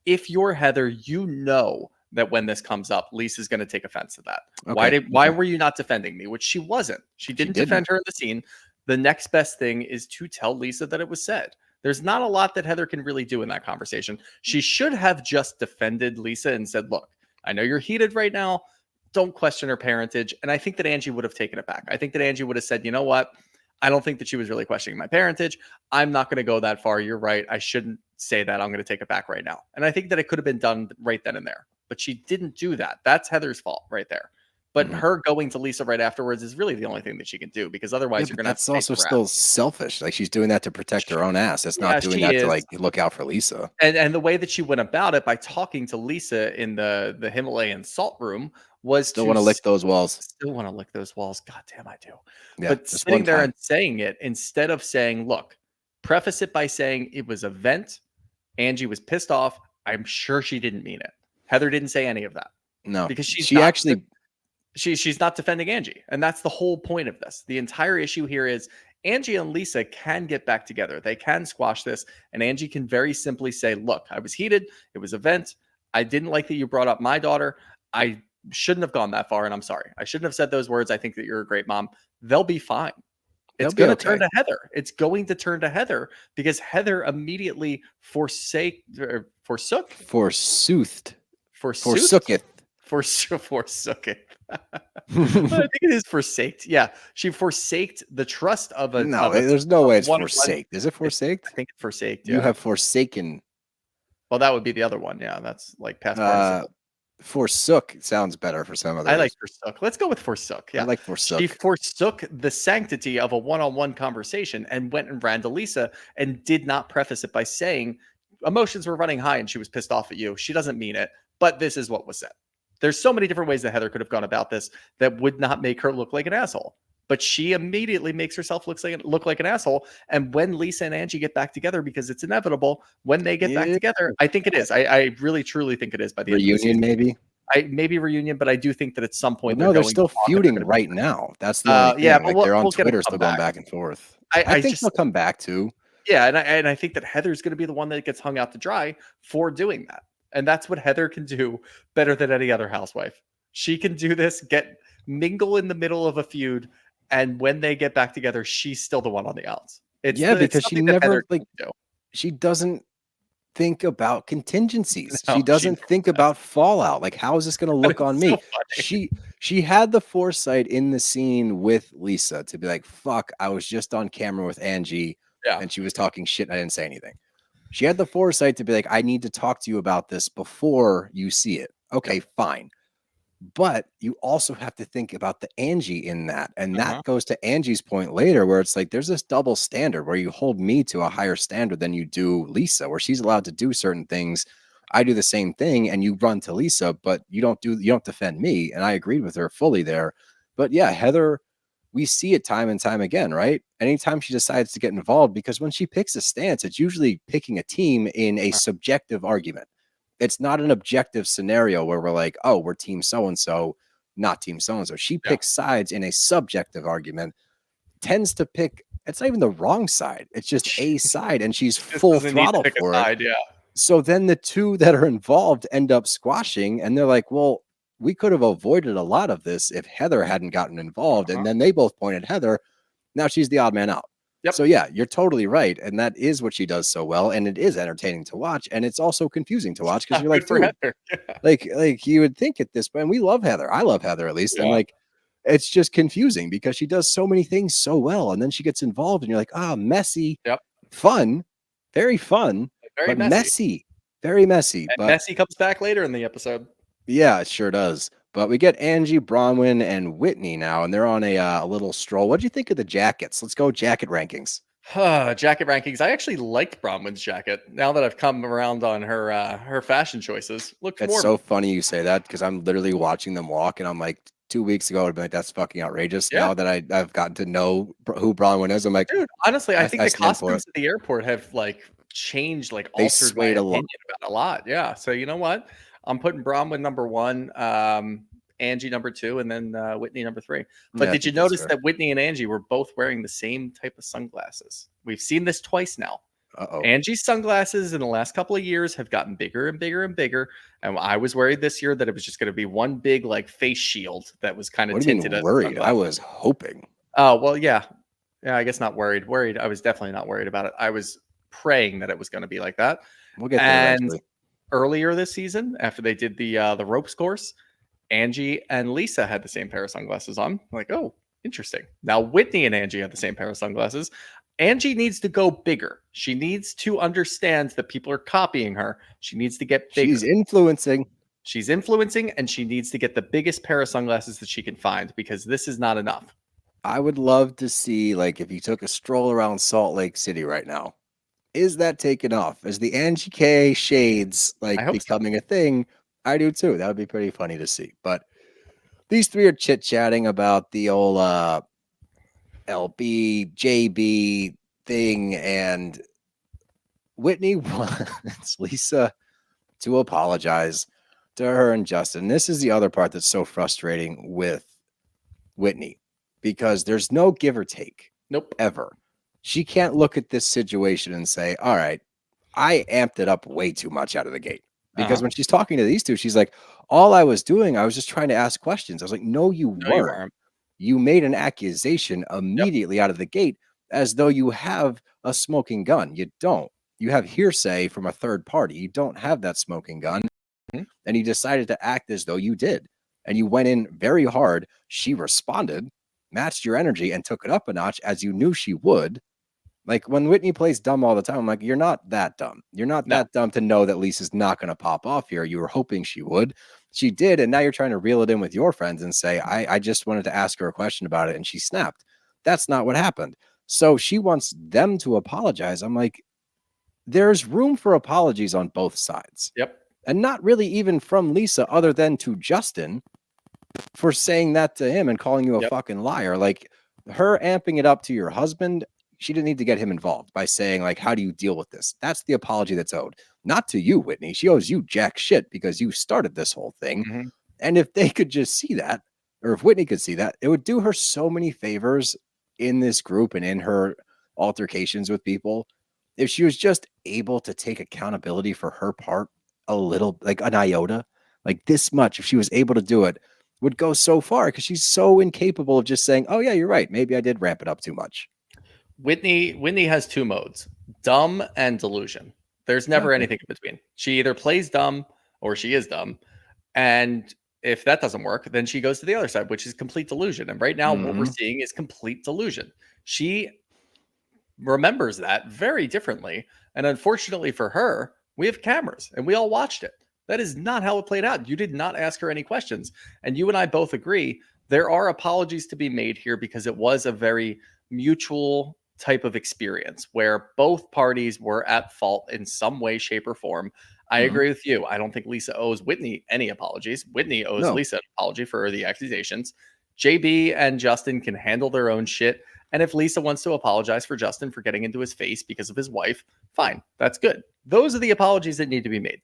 [SPEAKER 5] If you're Heather, you know that when this comes up, Lisa's going to take offense to that. Okay. Why were you not defending me? Which she wasn't. She didn't defend her in the scene. The next best thing is to tell Lisa that it was said. There's not a lot that Heather can really do in that conversation. She should have just defended Lisa and said, look, I know you're heated right now. Don't question her parentage. And I think that Angie would have taken it back. I think that Angie would have said, you know what? I don't think that she was really questioning my parentage. I'm not going to go that far. You're right. I shouldn't say that. I'm going to take it back right now. And I think that it could have been done right then and there. But she didn't do that. That's Heather's fault right there. But her going to Lisa right afterwards is really the only thing that she can do, because otherwise you're going to have to.
[SPEAKER 2] That's also still selfish. Like she's doing that to protect her own ass. It's not doing that to like look out for Lisa.
[SPEAKER 5] And the way that she went about it by talking to Lisa in the Himalayan salt room was
[SPEAKER 2] still want to lick those walls.
[SPEAKER 5] Still want to lick those walls. God damn, I do. Yeah, but sitting there and saying it instead of saying, look, preface it by saying it was a vent. Angie was pissed off. I'm sure she didn't mean it. Heather didn't say any of that.
[SPEAKER 2] No,
[SPEAKER 5] because she's not defending Angie. And that's the whole point of this. The entire issue here is Angie and Lisa can get back together. They can squash this. And Angie can very simply say, look, I was heated. It was a vent. I didn't like that you brought up my daughter. I shouldn't have gone that far. And I'm sorry. I shouldn't have said those words. I think that you're a great mom. They'll be fine. It's going to turn to Heather. It's going to turn to Heather because Heather immediately forsooketh. I think it is forsaked. Yeah, she forsaked the trust of a.
[SPEAKER 2] No, there's no way it's forsaked. Is it forsaked?
[SPEAKER 5] I think it's forsaked. Yeah.
[SPEAKER 2] You have forsaken.
[SPEAKER 5] Well, that would be the other one. Yeah, that's like past participle.
[SPEAKER 2] Forsook sounds better for some of those.
[SPEAKER 5] I like forsook. Let's go with forsook. Yeah,
[SPEAKER 2] I like forsook.
[SPEAKER 5] She forsook the sanctity of a one-on-one conversation and went and ran to Lisa and did not preface it by saying emotions were running high and she was pissed off at you. She doesn't mean it, but this is what was said. There's so many different ways that Heather could have gone about this that would not make her look like an asshole. but she immediately makes herself look like an asshole. And when Lisa and Angie get back together, because it's inevitable, when they get back together, I think it is. I really truly think it is by the end of the season.
[SPEAKER 2] Maybe.
[SPEAKER 5] Maybe reunion, but I do think that at some point
[SPEAKER 2] they're still feuding right now. That's the only thing.
[SPEAKER 5] Yeah, but
[SPEAKER 2] they're on Twitter still going back and forth. I think they'll come back too.
[SPEAKER 5] Yeah, and I think that Heather's going to be the one that gets hung out to dry for doing that. And that's what Heather can do better than any other housewife. She can do this, mingle in the middle of a feud, and when they get back together, she's still the one on the outs.
[SPEAKER 2] Because she never she doesn't think about contingencies. She doesn't think about fallout. Like, how is this going to look on me? She had the foresight in the scene with Lisa to be like, fuck, I was just on camera with Angie and she was talking shit and I didn't say anything. She had the foresight to be like, I need to talk to you about this before you see it. Okay, fine. But you also have to think about the Angie in that. And that goes to Angie's point later, where it's like, there's this double standard where you hold me to a higher standard than you do Lisa, where she's allowed to do certain things. I do the same thing and you run to Lisa, but you don't defend me. And I agreed with her fully there. But yeah, Heather, we see it time and time again, right? Anytime she decides to get involved, because when she picks a stance, it's usually picking a team in a subjective argument. It's not an objective scenario where we're like, oh, we're team so-and-so, not team so-and-so. She picks sides in a subjective argument, tends to pick, it's not even the wrong side. It's just a side, and she's full throttle for it. So then the two that are involved end up squashing, and they're like, well, we could have avoided a lot of this if Heather hadn't gotten involved. And then they both pointed Heather. Now she's the odd man out. So yeah, you're totally right. And that is what she does so well. And it is entertaining to watch. And it's also confusing to watch because you're like, like you would think at this point, and we love Heather. I love Heather at least. And like, it's just confusing because she does so many things so well. And then she gets involved and you're like, messy, fun, very fun, but messy, very messy.
[SPEAKER 5] And messy comes back later in the episode.
[SPEAKER 2] Yeah, it sure does. But we get Angie, Bronwyn, and Whitney now, and they're on a little stroll. What do you think of the jackets? Let's go jacket rankings.
[SPEAKER 5] Jacket rankings. I actually liked Bronwyn's jacket. Now that I've come around on her fashion choices,
[SPEAKER 2] It's so funny you say that because I'm literally watching them walk, and I'm like, 2 weeks ago, I'd be like, that's fucking outrageous. Now that I've gotten to know who Bronwyn is, I'm like,
[SPEAKER 5] dude, honestly, I think the costumes at the airport have changed, altered my opinion about a lot. Yeah. So you know what? I'm putting Bronwyn number 1, Angie number 2, and then Whitney number 3. But did you notice that Whitney and Angie were both wearing the same type of sunglasses? We've seen this twice now. Angie's sunglasses in the last couple of years have gotten bigger and bigger and bigger. And I was worried this year that it was just going to be one big face shield that was kind of tinted.
[SPEAKER 2] Worried? I was hoping.
[SPEAKER 5] Oh, well, yeah. Yeah, I guess not worried. Worried. I was definitely not worried about it. I was praying that it was going to be like that.
[SPEAKER 2] We'll get there eventually.
[SPEAKER 5] Earlier this season, after they did the ropes course, Angie and Lisa had the same pair of sunglasses on. I'm like, oh, interesting. Now Whitney and Angie have the same pair of sunglasses. Angie needs to go bigger. She needs to understand that people are copying her. She needs to get bigger.
[SPEAKER 2] She's influencing.
[SPEAKER 5] And she needs to get the biggest pair of sunglasses that she can find because this is not enough.
[SPEAKER 2] I would love to see, if you took a stroll around Salt Lake City right now, is that taken off? Is the Angie K shades becoming a thing? I do too. That would be pretty funny to see. But these three are chit-chatting about the old LB, JB thing, and Whitney wants Lisa to apologize to her and Justin. This is the other part that's so frustrating with Whitney because there's no give or take.
[SPEAKER 5] Nope.
[SPEAKER 2] Ever. She can't look at this situation and say, all right, I amped it up way too much out of the gate. Because when she's talking to these two, she's like, all I was doing, I was just trying to ask questions. I was like, no, you weren't. You made an accusation immediately out of the gate as though you have a smoking gun. You don't. You have hearsay from a third party. You don't have that smoking gun. And you decided to act as though you did. And you went in very hard. She responded, matched your energy, and took it up a notch as you knew she would. Like when Whitney plays dumb all the time, I'm like, you're not that dumb. You're not that dumb to know that Lisa's not going to pop off here. You were hoping she would. She did. And now you're trying to reel it in with your friends and say, I just wanted to ask her a question about it. And she snapped. That's not what happened. So she wants them to apologize. I'm like, there's room for apologies on both sides.
[SPEAKER 5] Yep.
[SPEAKER 2] And not really even from Lisa other than to Justin for saying that to him and calling you a fucking liar. Like, her amping it up to your husband, she didn't need to get him involved by saying, like, how do you deal with this? That's the apology that's owed. Not to you, Whitney. She owes you jack shit because you started this whole thing. And if they could just see that, or if Whitney could see that, it would do her so many favors in this group and in her altercations with people. If she was just able to take accountability for her part a little, like an iota, like this much, if she was able to do it, would go so far because she's so incapable of just saying, oh yeah, you're right. Maybe I did ramp it up too much.
[SPEAKER 5] Whitney has two modes, dumb and delusion. There's never anything in between. She either plays dumb or she is dumb. And if that doesn't work, then she goes to the other side, which is complete delusion. And right now, what we're seeing is complete delusion. She remembers that very differently. And unfortunately for her, we have cameras and we all watched it. That is not how it played out. You did not ask her any questions. And you and I both agree there are apologies to be made here because it was a very mutual type of experience where both parties were at fault in some way, shape, or form. I agree with you. I don't think Lisa owes Whitney any apologies. Whitney owes Lisa an apology for the accusations. JB and Justin can handle their own shit. And if Lisa wants to apologize for Justin for getting into his face because of his wife, fine. That's good. Those are the apologies that need to be made.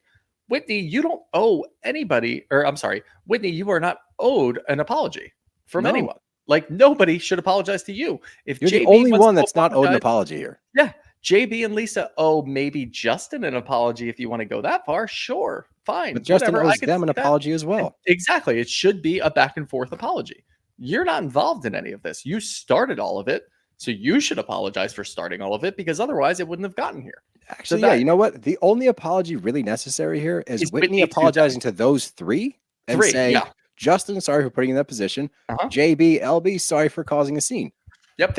[SPEAKER 5] Whitney, you don't owe anybody, or I'm sorry, Whitney, you are not owed an apology from anyone. Like, nobody should apologize to you. If
[SPEAKER 2] You're
[SPEAKER 5] JB
[SPEAKER 2] the only one that's not owed an apology here.
[SPEAKER 5] Yeah. JB and Lisa owe maybe Justin an apology if you want to go that far. Sure. Fine.
[SPEAKER 2] But Justin owes them an apology as well.
[SPEAKER 5] Exactly. It should be a back and forth apology. You're not involved in any of this. You started all of it. So you should apologize for starting all of it because otherwily it wouldn't have gotten here.
[SPEAKER 2] Actually, yeah, you know what? The only apology really necessary here is Whitney apologizing to those three and saying, Justin, sorry for putting you in that position. JB, LB, sorry for causing a scene.
[SPEAKER 5] Yep.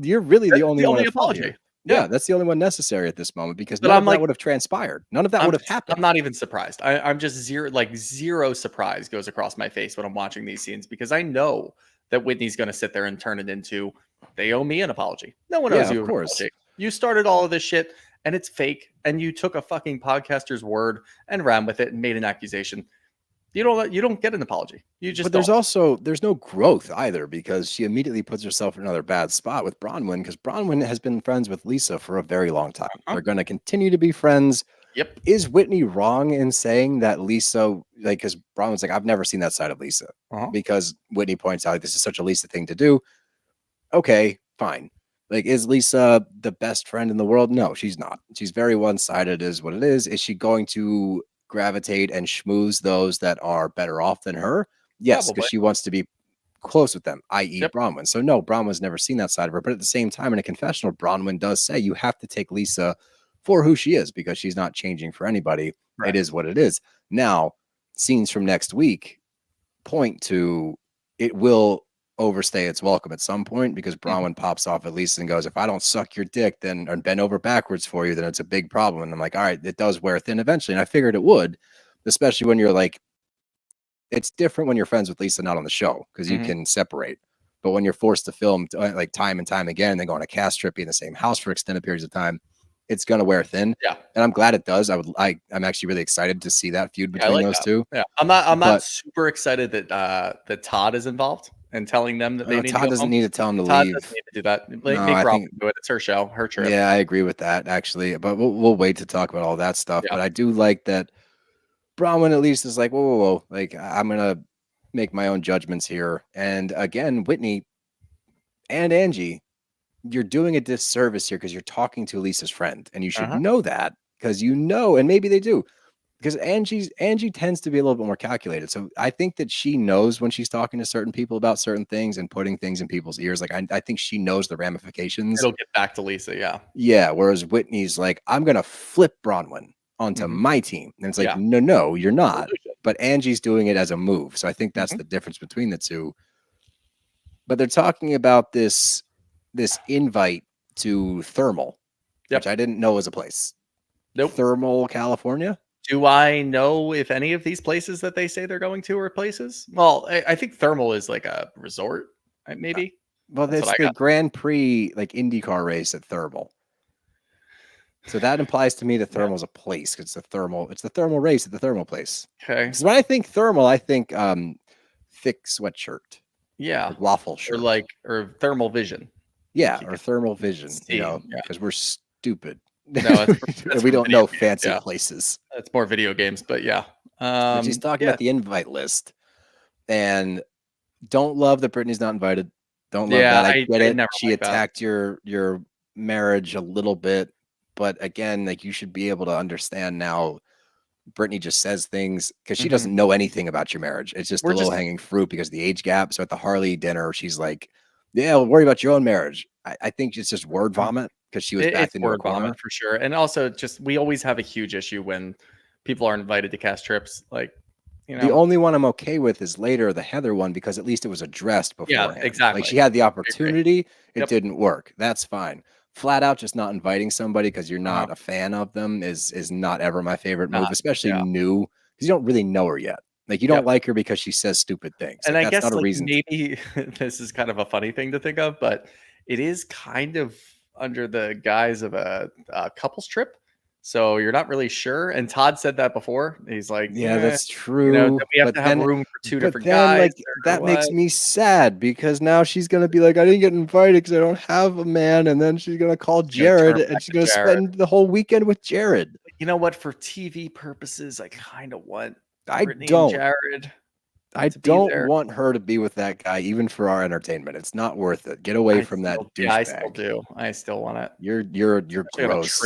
[SPEAKER 2] You're really the only one
[SPEAKER 5] apology.
[SPEAKER 2] Yeah, that's the only one necessary at this moment because none of that would have transpired. None of that would have happened.
[SPEAKER 5] I'm not even surprised. I'm just zero surprise goes across my face when I'm watching these scenes because I know that Whitney's going to sit there and turn it into, they owe me an apology. No one owes you an apology. You started all of this shit and it's fake and you took a fucking podcaster's word and ran with it and made an accusation. You don't get an apology. You just.
[SPEAKER 2] But there's no growth either because she immediately puts herself in another bad spot with Bronwyn because Bronwyn has been friends with Lisa for a very long time. They're going to continue to be friends.
[SPEAKER 5] Yep.
[SPEAKER 2] Is Whitney wrong in saying that Lisa, like, because Bronwyn's like, I've never seen that side of Lisa because Whitney points out this is such a Lisa thing to do. Okay, fine. Like, is Lisa the best friend in the world? No, she's not. She's very one-sided is what it is. Is she going to gravitate and schmooze those that are better off than her? Yes, because she wants to be close with them, i.e. Bronwyn. So no, Bronwyn's never seen that side of her. But at the same time, in a confessional, Bronwyn does say you have to take Lisa for who she is because she's not changing for anybody. Right. It is what it is. Now, scenes from next week point to it will overstay its welcome at some point because Bronwyn pops off at Lisa and goes, if I don't suck your dick then or bend over backwards for you, then it's a big problem. And I'm like, all right, it does wear thin eventually. And I figured it would, especially when you're like, it's different when you're friends with Lisa not on the show because you can separate. But when you're forced to film like time and time again, and then go on a cast trip, be in the same house for extended periods of time, it's gonna wear thin. Yeah, and I'm glad it does. I'm actually really excited to see that feud between those two.
[SPEAKER 5] Yeah, I'm not super excited that Todd is involved and telling them that they need
[SPEAKER 2] Todd
[SPEAKER 5] to go
[SPEAKER 2] doesn't
[SPEAKER 5] home.
[SPEAKER 2] need to tell him to
[SPEAKER 5] Todd
[SPEAKER 2] leave.
[SPEAKER 5] Doesn't need to do that. Make Bronwyn do it. It's her show, her trip.
[SPEAKER 2] Yeah, I agree with that actually. But we'll wait to talk about all that stuff. Yeah. But I do like that Bronwyn at least is like, whoa. Like, I'm gonna make my own judgments here. And again, Whitney and Angie, you're doing a disservice here because you're talking to Lisa's friend, and you should know that because you know, and maybe they do, because Angie tends to be a little bit more calculated. So I think that she knows when she's talking to certain people about certain things and putting things in people's ears. Like I think she knows the ramifications.
[SPEAKER 5] It'll get back to Lisa, yeah.
[SPEAKER 2] Yeah. Whereas Whitney's like, I'm gonna flip Bronwyn onto my team, and it's like, no, you're not. But Angie's doing it as a move. So I think that's the difference between the two. But they're talking about this invite to Thermal, which I didn't know was a place.
[SPEAKER 5] Nope.
[SPEAKER 2] Thermal, California.
[SPEAKER 5] Do I know if any of these places that they say they're going to are places? Well, I think Thermal is like a resort, maybe.
[SPEAKER 2] Well, that's the Grand Prix, like IndyCar race at Thermal. So that implies to me that Thermal is a place because it's the thermal race at the Thermal place.
[SPEAKER 5] Okay.
[SPEAKER 2] Because when I think Thermal, I think thick sweatshirt.
[SPEAKER 5] Yeah.
[SPEAKER 2] Like waffle shirt.
[SPEAKER 5] Or thermal vision.
[SPEAKER 2] Yeah, or thermal vision,
[SPEAKER 5] see,
[SPEAKER 2] because we're stupid.
[SPEAKER 5] No, that's
[SPEAKER 2] and we don't know
[SPEAKER 5] games,
[SPEAKER 2] fancy places.
[SPEAKER 5] It's more video games, but yeah.
[SPEAKER 2] But she's talking about the invite list, and don't love that Britney's not invited. Don't love that. I get it. She attacked your marriage a little bit, but again, like, you should be able to understand now. Britney just says things because she doesn't know anything about your marriage. It's just the low hanging fruit because of the age gap. So at the Harley dinner, she's like, "Yeah, well, worry about your own marriage." I think it's just word vomit because she was backed into a corner
[SPEAKER 5] for sure. And also, just we always have a huge issue when people are invited to cast trips. Like,
[SPEAKER 2] the only one I'm okay with is later, the Heather one, because at least it was addressed beforehand.
[SPEAKER 5] Yeah, exactly.
[SPEAKER 2] Like, she had the opportunity, it didn't work. That's fine. Flat out just not inviting somebody because you're not a fan of them is not ever my favorite move, especially new, because you don't really know her yet. Like, you don't like her because she says stupid things.
[SPEAKER 5] And
[SPEAKER 2] like,
[SPEAKER 5] I
[SPEAKER 2] that's
[SPEAKER 5] guess
[SPEAKER 2] not a reason
[SPEAKER 5] maybe this is kind of a funny thing to think of, but it is kind of under the guise of a couples trip. So you're not really sure. And Todd said that before. He's like,
[SPEAKER 2] yeah, that's true.
[SPEAKER 5] We have to have room for two different guys.
[SPEAKER 2] Like, that makes me sad because now she's going to be like, I didn't get invited because I don't have a man. And then she's going to call Jared and she's going to spend the whole weekend with Jared.
[SPEAKER 5] You know what? For TV purposes, I kind of want
[SPEAKER 2] Jared. I don't want her to be with that guy, even for our entertainment. It's not worth it. Get away from that douchebag.
[SPEAKER 5] Yeah, I still do. I still want it.
[SPEAKER 2] You're gross.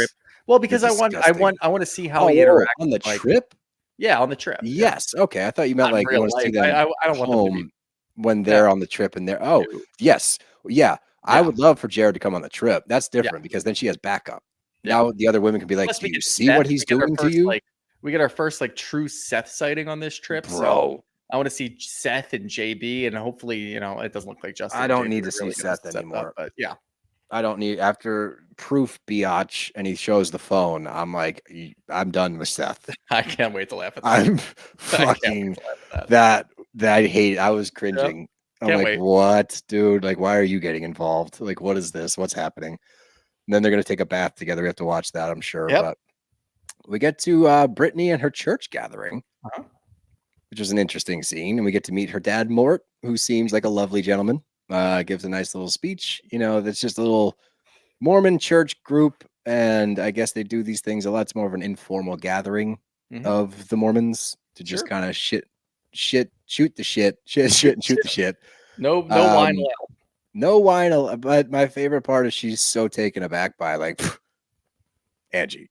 [SPEAKER 5] Well, because I want to see how he interacts
[SPEAKER 2] on the trip.
[SPEAKER 5] Yeah, on the trip.
[SPEAKER 2] Yes. Okay. I thought you meant like you want to see them
[SPEAKER 5] I don't want them to be
[SPEAKER 2] when they're on the trip and they're yes. Yeah. I would love for Jared to come on the trip. That's different because then she has backup. Now the other women can be like, do you see what he's doing to you?
[SPEAKER 5] We get our first true Seth sighting on this trip.
[SPEAKER 2] Bro.
[SPEAKER 5] So I want to see Seth and JB, and hopefully, it doesn't look like Justin.
[SPEAKER 2] I don't need to see Seth anymore.
[SPEAKER 5] But yeah.
[SPEAKER 2] I don't need, after proof biatch and he shows the phone, I'm like, I'm done with Seth.
[SPEAKER 5] I can't wait to laugh at that.
[SPEAKER 2] I'm fucking that I hate. I was cringing. Yep. I'm like, what, dude? Like, why are you getting involved? Like, what is this? What's happening? And then they're gonna take a bath together. We have to watch that, I'm sure.
[SPEAKER 5] Yep.
[SPEAKER 2] But we get to Britney and her church gathering, which was an interesting scene, and we get to meet her dad, Mort, who seems like a lovely gentleman. Gives a nice little speech. That's just a little Mormon church group, and I guess they do these things a lot. It's more of an informal gathering of the Mormons to just kind of shoot the shit.
[SPEAKER 5] No wine allowed.
[SPEAKER 2] No wine allowed. But my favorite part is she's so taken aback by, like, Angie,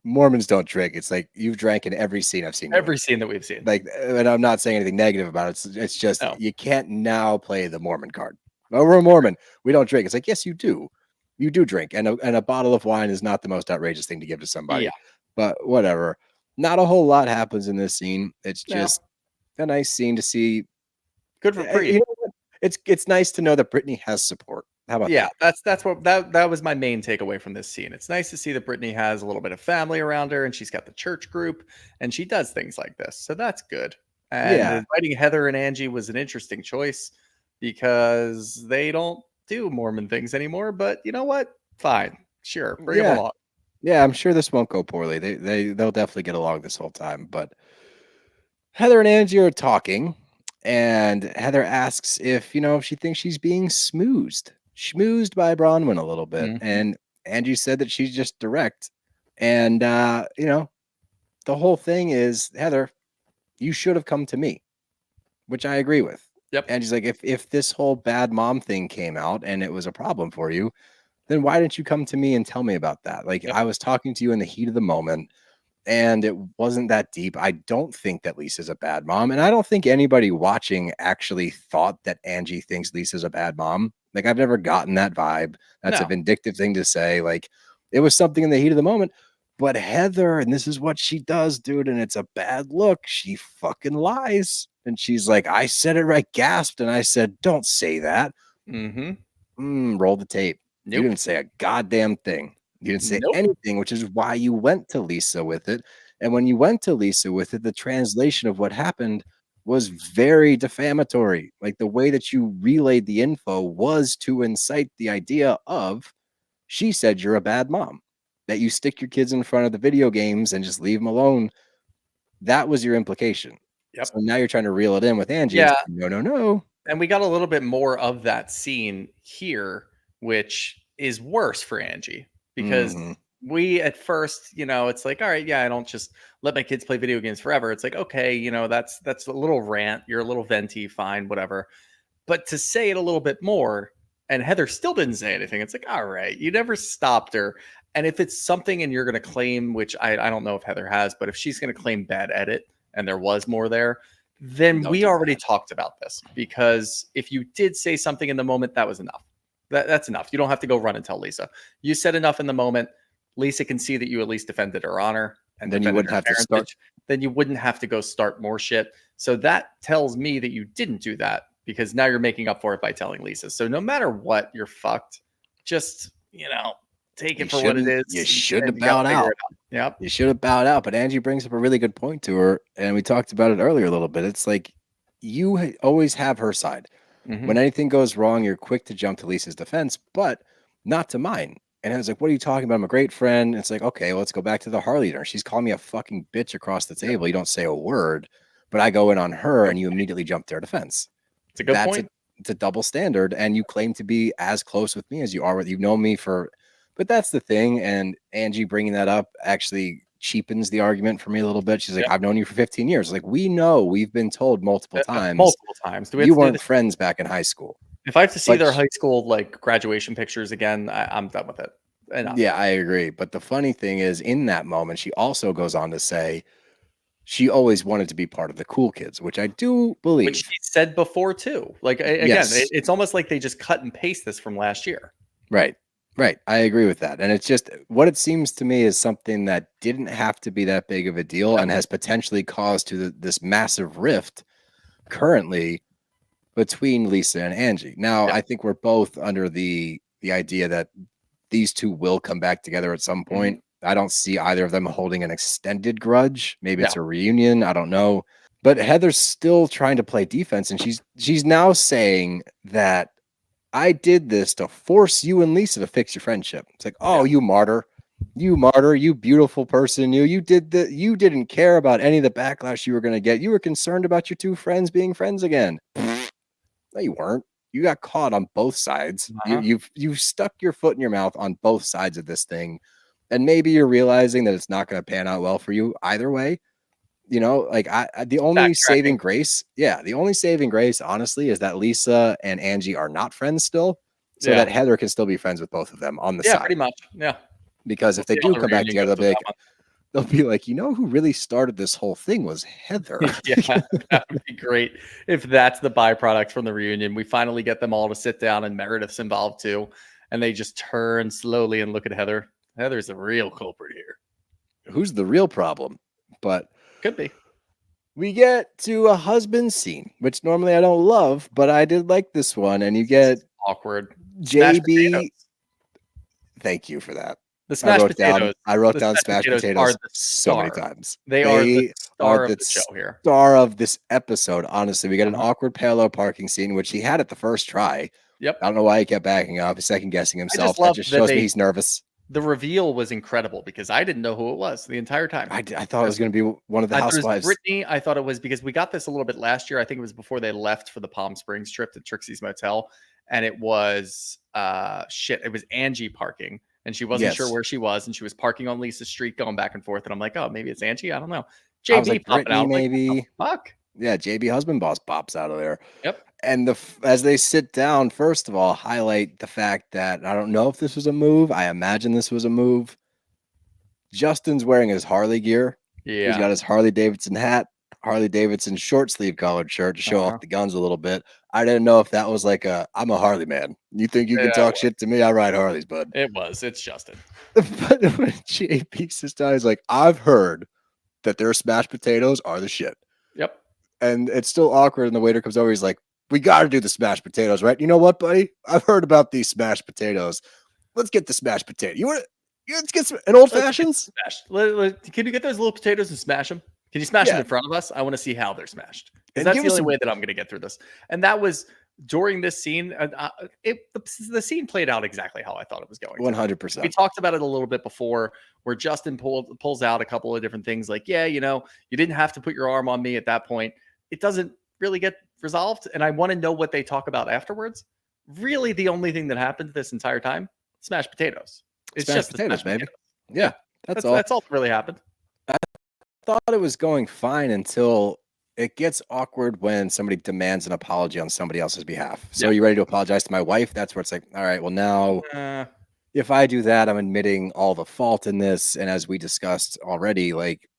[SPEAKER 2] Mormons don't drink. It's like, you've drank in every scene I've seen.
[SPEAKER 5] Every scene that we've seen.
[SPEAKER 2] Like, and I'm not saying anything negative about it. It's just you can't now play the Mormon card. Oh, we're a Mormon. We don't drink. It's like, yes, you do. You do drink. And a bottle of wine is not the most outrageous thing to give to somebody. Yeah. But whatever. Not a whole lot happens in this scene. It's just a nice scene to see.
[SPEAKER 5] Good for Britney.
[SPEAKER 2] It's nice to know that Britney has support. How about that?
[SPEAKER 5] That's what that was my main takeaway from this scene. It's nice to see that Britney has a little bit of family around her, and she's got the church group, and she does things like this. So that's good. And inviting Heather and Angie was an interesting choice because they don't do Mormon things anymore. But you know what? Fine, sure, bring them along.
[SPEAKER 2] Yeah, I'm sure this won't go poorly. They'll definitely get along this whole time. But Heather and Angie are talking, and Heather asks if she thinks she's being schmoozed by Bronwyn a little bit. And Angie said that she's just direct. And, the whole thing is, Heather, you should have come to me, which I agree with.
[SPEAKER 5] Yep.
[SPEAKER 2] Angie's like, if this whole bad mom thing came out and it was a problem for you, then why didn't you come to me and tell me about that? Like, I was talking to you in the heat of the moment and it wasn't that deep. I don't think that Lisa's a bad mom. And I don't think anybody watching actually thought that Angie thinks Lisa's a bad mom. Like, I've never gotten that vibe. That's a vindictive thing to say. Like, it was something in the heat of the moment. But Heather, and this is what she does, dude, and it's a bad look. She fucking lies. And she's like, I said it right, gasped, and I said, don't say that. Roll the tape. Nope. You didn't say a goddamn thing. You didn't say anything, which is why you went to Lisa with it. And when you went to Lisa with it, the translation of what happened was very defamatory. Like, the way that you relayed the info was to incite the idea of, she said you're a bad mom, that you stick your kids in front of the video games and just leave them alone. That was your implication.
[SPEAKER 5] Yep.
[SPEAKER 2] So now you're trying to reel it in with Angie.
[SPEAKER 5] Yeah.
[SPEAKER 2] No.
[SPEAKER 5] And we got a little bit more of that scene here, which is worse for Angie because we at first, it's like, all right, yeah, I don't just let my kids play video games forever. It's like, okay, that's a little rant. You're a little venti, fine, whatever. But to say it a little bit more, and Heather still didn't say anything. It's like, all right, you never stopped her. And if it's something and you're going to claim, which I don't know if Heather has, but if she's going to claim bad edit and there was more there, then we already talked about this. Because if you did say something in the moment, that was enough. That's enough. You don't have to go run and tell Lisa. You said enough in the moment. Lisa can see that you at least defended her honor. And
[SPEAKER 2] then you wouldn't have to start.
[SPEAKER 5] Then you wouldn't have to go start more shit. So that tells me that you didn't do that because now you're making up for it by telling Lisa. So no matter what, you're fucked. Just, take it for what it is.
[SPEAKER 2] You should have bowed out.
[SPEAKER 5] Yep.
[SPEAKER 2] You should have bowed out. But Angie brings up a really good point to her. And we talked about it earlier a little bit. It's like you always have her side. When anything goes wrong, you're quick to jump to Lisa's defense, but not to mine. And I was like, what are you talking about? I'm a great friend. And it's like, okay, well, let's go back to the Harley dinner. She's calling me a fucking bitch across the table. You don't say a word, but I go in on her and you immediately jump to her defense.
[SPEAKER 5] It's a good point.
[SPEAKER 2] It's a double standard. And you claim to be as close with me as you are with, you've known me for, but that's the thing. And Angie bringing that up actually cheapens the argument for me a little bit. She's like, I've known you for 15 years. Like, we know, we've been told multiple times. You weren't friends back in high school.
[SPEAKER 5] If I have to see their high school graduation pictures again, I'm done with it. Enough.
[SPEAKER 2] Yeah, I agree. But the funny thing is, in that moment, she also goes on to say she always wanted to be part of the cool kids, which I do believe. Which
[SPEAKER 5] she said before too. It's almost like they just cut and paste this from last year.
[SPEAKER 2] Right. Right. I agree with that. And it's just what it seems to me is something that didn't have to be that big of a deal and has potentially caused this massive rift currently between Lisa and Angie. Now, I think we're both under the idea that these two will come back together at some point. I don't see either of them holding an extended grudge. Maybe it's a reunion. I don't know. But Heather's still trying to play defense. And she's now saying that I did this to force you and Lisa to fix your friendship. It's like, oh, you martyr, you beautiful person. You didn't care about any of the backlash you were going to get. You were concerned about your two friends being friends again. No, you weren't. You got caught on both sides. You've stuck your foot in your mouth on both sides of this thing. And maybe you're realizing that it's not going to pan out well for you either way. The only saving grace, honestly, is that Lisa and Angie are not friends still, so that Heather can still be friends with both of them on the side.
[SPEAKER 5] Yeah, pretty much. Yeah.
[SPEAKER 2] Because if they do come back together, they'll be like, who really started this whole thing was Heather.
[SPEAKER 5] Yeah, that would be great if that's the byproduct from the reunion. We finally get them all to sit down and Meredith's involved too. And they just turn slowly and look at Heather. Heather's the real culprit here.
[SPEAKER 2] Who's the real problem? But
[SPEAKER 5] could be.
[SPEAKER 2] We get to a husband scene, which normally I don't love, but I did like this one. And you get
[SPEAKER 5] awkward
[SPEAKER 2] JB. Thank you for that.
[SPEAKER 5] The smashed potatoes.
[SPEAKER 2] I wrote down smashed potatoes so many times.
[SPEAKER 5] They are the star of the show here.
[SPEAKER 2] Star of this episode. Honestly, we get an awkward parallel parking scene, which he had at the first try.
[SPEAKER 5] Yep.
[SPEAKER 2] I don't know why he kept backing up, second guessing himself. That just shows me he's nervous.
[SPEAKER 5] The reveal was incredible because I didn't know who it was the entire time.
[SPEAKER 2] I thought it was going to be one of the housewives.
[SPEAKER 5] Britani, I thought it was because we got this a little bit last year. I think it was before they left for the Palm Springs trip to Trixie's Motel. And it was, it was Angie parking. And she wasn't sure where she was. And she was parking on Lisa's street going back and forth. And I'm like, oh, maybe it's Angie. I don't know. JB popping out.
[SPEAKER 2] Maybe.
[SPEAKER 5] Like, fuck.
[SPEAKER 2] Yeah, JB husband boss pops out of there.
[SPEAKER 5] Yep.
[SPEAKER 2] And as they sit down, first of all, highlight the fact that I don't know if this was a move. I imagine this was a move. Justin's wearing his Harley gear.
[SPEAKER 5] Yeah.
[SPEAKER 2] He's got his Harley Davidson hat, Harley Davidson short sleeve collared shirt to show off the guns a little bit. I didn't know if that was like I'm a Harley man. You think you can talk shit to me? I ride Harleys, bud.
[SPEAKER 5] It's Justin.
[SPEAKER 2] But when JP sits down, he's like, I've heard that their smashed potatoes are the shit.
[SPEAKER 5] Yep. And
[SPEAKER 2] it's still awkward. And the waiter comes over. He's like, we got to do the smashed potatoes, right? You know what, buddy? I've heard about these smashed potatoes. Let's get the smashed potato. Let's get an old fashions.
[SPEAKER 5] Can you get those little potatoes and smash them? Can you smash them in front of us? I want to see how they're smashed. Because that's the only way that I'm going to get through this. And that was during this scene. The scene played out exactly how I thought it was going.
[SPEAKER 2] 100%.
[SPEAKER 5] We talked about it a little bit before, where Justin pulls out a couple of different things. Like, you didn't have to put your arm on me at that point. It doesn't really get resolved, and I want to know what they talk about afterwards. Really, the only thing that happened this entire time, smashed potatoes. It's
[SPEAKER 2] Smashed
[SPEAKER 5] just
[SPEAKER 2] potatoes,
[SPEAKER 5] potatoes.
[SPEAKER 2] baby. Yeah, that's all.
[SPEAKER 5] That's all that really happened.
[SPEAKER 2] I thought it was going fine until it gets awkward when somebody demands an apology on somebody else's behalf. So are you ready to apologize to my wife? That's where it's like, all right, well now if I do that, I'm admitting all the fault in this. And as we discussed already, like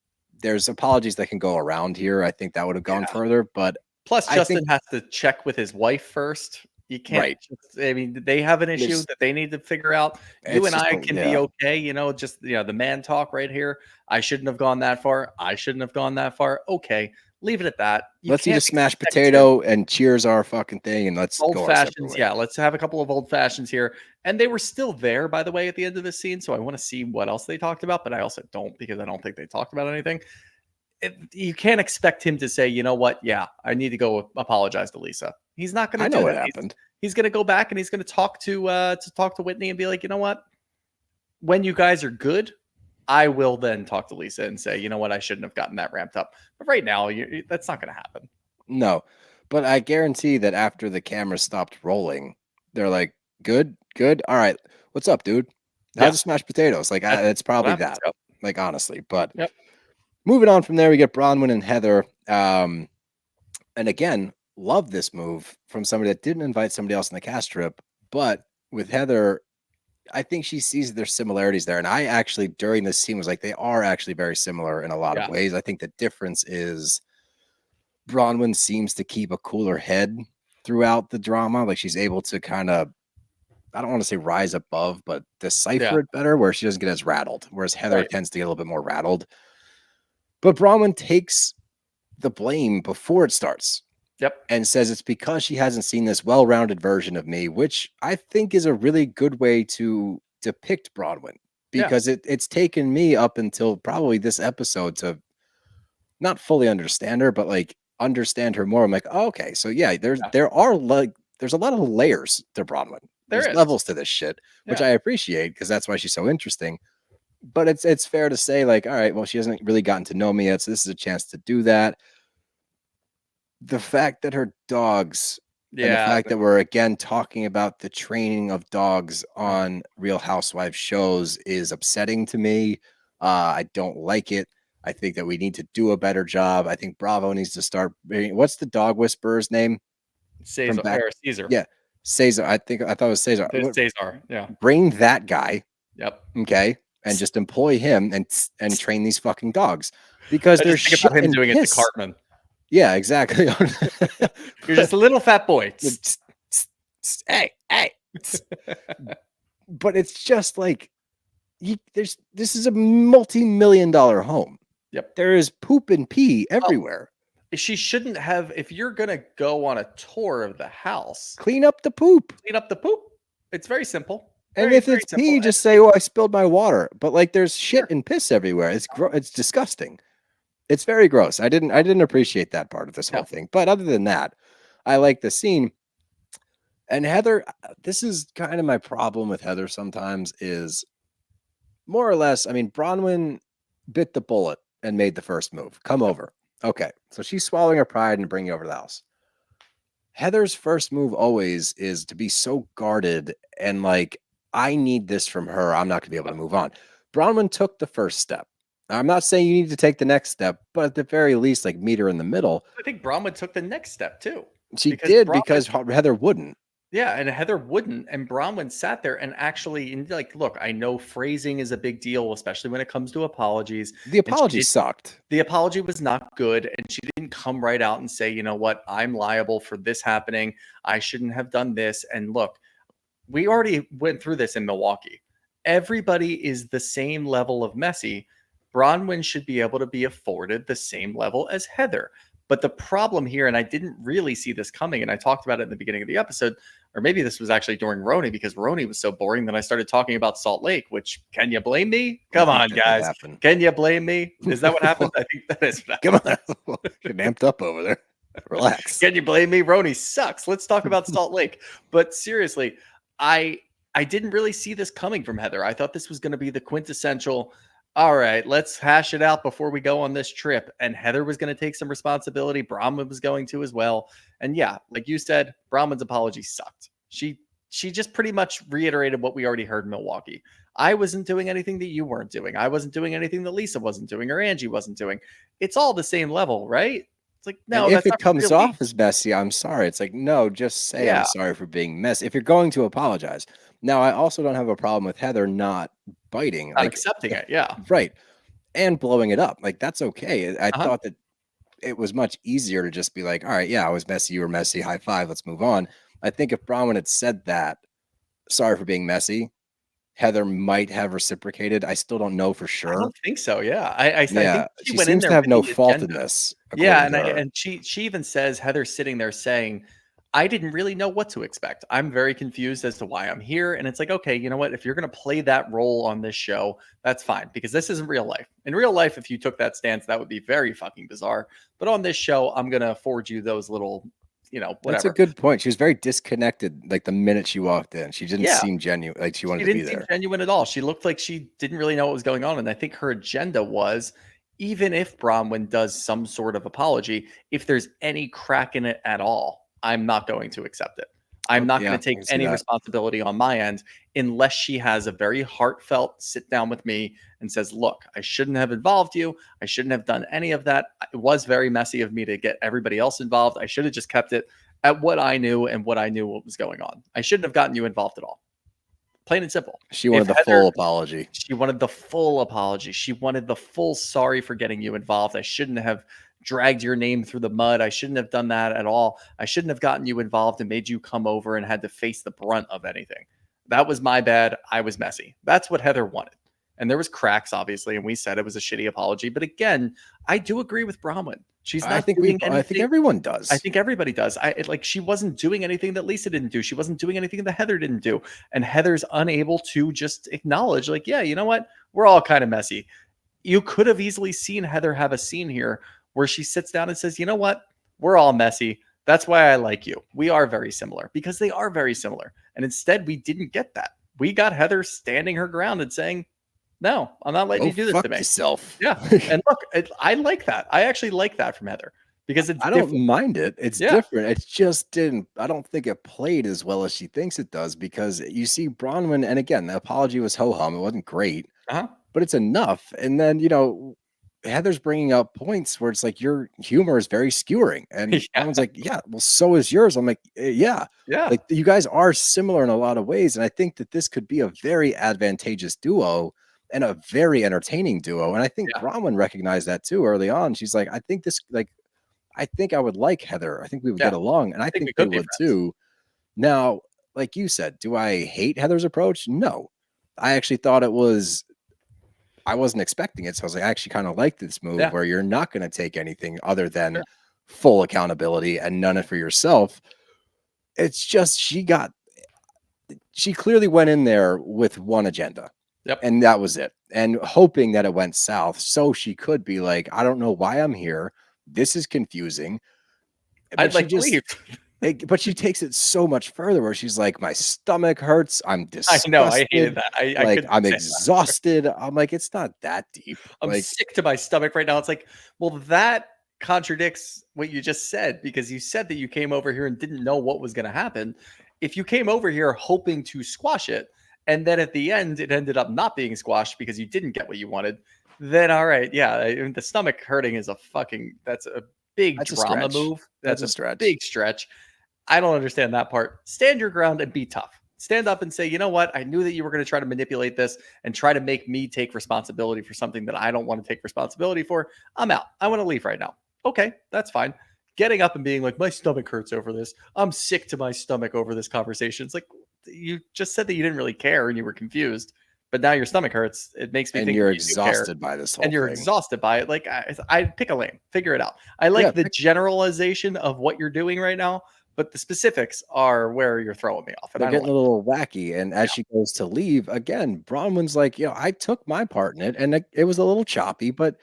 [SPEAKER 2] there's apologies that can go around here. I think that would have gone further, but
[SPEAKER 5] plus Justin has to check with his wife first. You can't. I mean, they have an issue that they need to figure out. You and I can be okay, you know. Just the man talk right here. I shouldn't have gone that far. I shouldn't have gone that far. Okay, leave it at that.
[SPEAKER 2] Let's eat a smashed potato and cheers our fucking thing, and let's
[SPEAKER 5] old
[SPEAKER 2] go
[SPEAKER 5] fashions. Yeah, let's have a couple of old fashions here. And they were still there, by the way, at the end of this scene. So I want to see what else they talked about, but I also don't, because I don't think they talked about anything. You can't expect him to say, you know what? Yeah, I need to go apologize to Lisa. He's not going to. I know what happened. He's going to go back and he's going to talk to Whitney and be like, you know what? When you guys are good, I will then talk to Lisa and say, you know what? I shouldn't have gotten that ramped up. But right now, that's not going to happen.
[SPEAKER 2] No, but I guarantee that after the camera stopped rolling, they're like, good. All right, what's up, dude? How's the smashed potatoes? Like, it's probably that. Like, honestly, but. Moving on from there, we get Bronwyn and Heather. And again, love this move from somebody that didn't invite somebody else in the cast trip. But with Heather, I think she sees their similarities there. And I actually, during this scene, was like, they are actually very similar in a lot of ways. I think the difference is Bronwyn seems to keep a cooler head throughout the drama. Like she's able to kind of, I don't want to say rise above, but decipher it better, where she doesn't get as rattled. Whereas Heather tends to get a little bit more rattled. But Bronwyn takes the blame before it starts. And says it's because she hasn't seen this well-rounded version of me, which I think is a really good way to depict Bronwyn, because it's taken me up until probably this episode to not fully understand her, but like understand her more. I'm like, oh, okay, so there's a lot of layers to Bronwyn. There's levels to this shit, which I appreciate because that's why she's so interesting. But it's fair to say, like, all right, well, she hasn't really gotten to know me yet, so this is a chance to do that. The fact that her dogs, and the fact that we're again talking about the training of dogs on Real Housewives shows is upsetting to me. I don't like it. I think that we need to do a better job. I think Bravo needs to start. What's the dog whisperer's name?
[SPEAKER 5] Caesar.
[SPEAKER 2] Yeah, Caesar. I thought it was Caesar.
[SPEAKER 5] Caesar. Yeah.
[SPEAKER 2] Bring that guy.
[SPEAKER 5] Okay.
[SPEAKER 2] And just employ him and train these fucking dogs, because there's shit about him doing it to Cartman. Yeah, exactly.
[SPEAKER 5] You're just a little fat boy.
[SPEAKER 2] Hey. But it's just like this is a multi-million-dollar home. There is poop and pee everywhere.
[SPEAKER 5] She shouldn't have. If you're gonna go on a tour of the house,
[SPEAKER 2] clean up the poop.
[SPEAKER 5] It's very simple.
[SPEAKER 2] And if it's pee, just say, "Oh, I spilled my water." But like, there's shit and piss everywhere. It's disgusting. It's very gross. I didn't appreciate that part of this whole thing. But other than that, I like the scene. And Heather, this is kind of my problem with Heather sometimes, is more or less, I mean, Bronwyn bit the bullet and made the first move. Come over. Okay. So she's swallowing her pride and bringing you over to the house. Heather's first move always is to be so guarded and like, I need this from her. I'm not going to be able to move on. Bronwyn took the first step. I'm not saying you need to take the next step, but at the very least, like, meet her in the middle.
[SPEAKER 5] I think Bronwyn took the next step too.
[SPEAKER 2] She did, because Heather wouldn't.
[SPEAKER 5] Yeah, and Heather wouldn't, and Bronwyn sat there and actually, like, look, I know phrasing is a big deal, especially when it comes to apologies.
[SPEAKER 2] The apology sucked.
[SPEAKER 5] The apology was not good, and she didn't come right out and say, you know what, I'm liable for this happening. I shouldn't have done this. And look, we already went through this in Milwaukee. Everybody is the same level of messy. Bronwyn should be able to be afforded the same level as Heather. But the problem here, and I didn't really see this coming, and I talked about it in the beginning of the episode, or maybe this was actually during Roni, because Roni was so boring that I started talking about Salt Lake, which, can you blame me? Come on, guys. Can you blame me? Is that what happened? I think that is what happened.
[SPEAKER 2] Come on. You're amped up over there. Relax.
[SPEAKER 5] Can you blame me? Roni sucks. Let's talk about Salt Lake. But seriously, I didn't really see this coming from Heather. I thought this was going to be the quintessential, all right, let's hash it out before we go on this trip. And Heather was going to take some responsibility. Bronwyn was going to as well. And yeah, like you said, Bronwyn's apology sucked. She just pretty much reiterated what we already heard in Milwaukee. I wasn't doing anything that you weren't doing. I wasn't doing anything that Lisa wasn't doing or Angie wasn't doing. It's all the same level, right? It's like, no,
[SPEAKER 2] and if
[SPEAKER 5] that's
[SPEAKER 2] it comes
[SPEAKER 5] really
[SPEAKER 2] off as messy, I'm sorry. It's like, no, just say I'm sorry for being messy. If you're going to apologize. Now, I also don't have a problem with Heather not biting.
[SPEAKER 5] Not accepting it. Yeah.
[SPEAKER 2] Right. And blowing it up. Like, that's okay. I thought that it was much easier to just be like, all right, yeah, I was messy. You were messy. High five. Let's move on. I think if Bronwyn had said that, sorry for being messy, Heather might have reciprocated. I still don't know for sure.
[SPEAKER 5] I don't think so. Yeah. I think
[SPEAKER 2] she went seems in there to have no fault in this.
[SPEAKER 5] Yeah. And she even says, Heather's sitting there saying, I didn't really know what to expect. I'm very confused as to why I'm here. And it's like, okay, you know what? If you're going to play that role on this show, that's fine, because this isn't real life. In real life, if you took that stance, that would be very fucking bizarre. But on this show, I'm going to afford you those little, whatever.
[SPEAKER 2] That's a good point. She was very disconnected. Like the minute she walked in, she didn't seem genuine. Like she wanted to be there. She didn't seem
[SPEAKER 5] genuine at all. She looked like she didn't really know what was going on. And I think her agenda was, even if Bronwyn does some sort of apology, if there's any crack in it at all, I'm not going to accept it. I'm not going to take any responsibility on my end unless she has a very heartfelt sit down with me and says, look, I shouldn't have involved you. I shouldn't have done any of that. It was very messy of me to get everybody else involved. I should have just kept it at what I knew and what I knew what was going on. I shouldn't have gotten you involved at all. Plain and simple.
[SPEAKER 2] She wanted the full apology.
[SPEAKER 5] She wanted the full apology. She wanted the full sorry for getting you involved. I shouldn't have dragged your name through the mud. I shouldn't have done that at all. I shouldn't have gotten you involved and made you come over and had to face the brunt of anything. That was my bad. I was messy. That's what Heather wanted. And there was cracks, obviously, and we said it was a shitty apology. But again, I do agree with Bronwyn. She's not. I think
[SPEAKER 2] everyone does.
[SPEAKER 5] I think everybody does. She wasn't doing anything that Lisa didn't do. She wasn't doing anything that Heather didn't do. And Heather's unable to just acknowledge, like, yeah, you know what? We're all kind of messy. You could have easily seen Heather have a scene here where she sits down and says, you know what? We're all messy. That's why I like you. We are very similar, because they are very similar. And instead, we didn't get that. We got Heather standing her ground and saying, no, I'm not letting you do this to me.
[SPEAKER 2] Yourself.
[SPEAKER 5] Yeah. And look, I like that. I actually like that from Heather, because I
[SPEAKER 2] don't mind it. It's different. It just I don't think it played as well as she thinks it does, because you see Bronwyn, and again, the apology was ho-hum. It wasn't great, but it's enough. And then, Heather's bringing up points where it's like, your humor is very skewering. And everyone's like, yeah, well, so is yours. I'm like, yeah. Like, you guys are similar in a lot of ways. And I think that this could be a very advantageous duo and a very entertaining duo. And I think Bronwyn recognized that too early on. She's like, I think I would like Heather. I think we would get along. And I think they would too. Now, like you said, do I hate Heather's approach? No. I actually thought I wasn't expecting it. So I was like, I actually kind of like this move where you're not going to take anything other than full accountability and none for yourself. It's just, she clearly went in there with one agenda. And that was it. And hoping that it went south so she could be like, I don't know why I'm here. This is confusing.
[SPEAKER 5] I'd like to leave.
[SPEAKER 2] But she takes it so much further where she's like, my stomach hurts. I'm disgusted.
[SPEAKER 5] I know. I hated that.
[SPEAKER 2] I'm exhausted. I'm like, it's not that deep.
[SPEAKER 5] I'm sick to my stomach right now. It's like, well, that contradicts what you just said, because you said that you came over here and didn't know what was going to happen. If you came over here hoping to squash it, and then at the end, it ended up not being squashed because you didn't get what you wanted, then all right. Yeah. The stomach hurting is that's a big drama move. That's a stretch. Big stretch. I don't understand that part. Stand your ground and be tough. Stand up and say, you know what? I knew that you were going to try to manipulate this and try to make me take responsibility for something that I don't want to take responsibility for. I'm out. I want to leave right now. Okay, that's fine. Getting up and being like, my stomach hurts over this. I'm sick to my stomach over this conversation. It's like, you just said that you didn't really care and you were confused, but now your stomach hurts. It makes me think
[SPEAKER 2] you're exhausted by this whole
[SPEAKER 5] thing. And you're exhausted by it. Like, I pick a lane, figure it out. I like the generalization of what you're doing right now, but the specifics are where you're throwing me off.
[SPEAKER 2] And they're getting a little wacky. And as she goes to leave, again, Bronwyn's like, I took my part in it, and it was a little choppy, but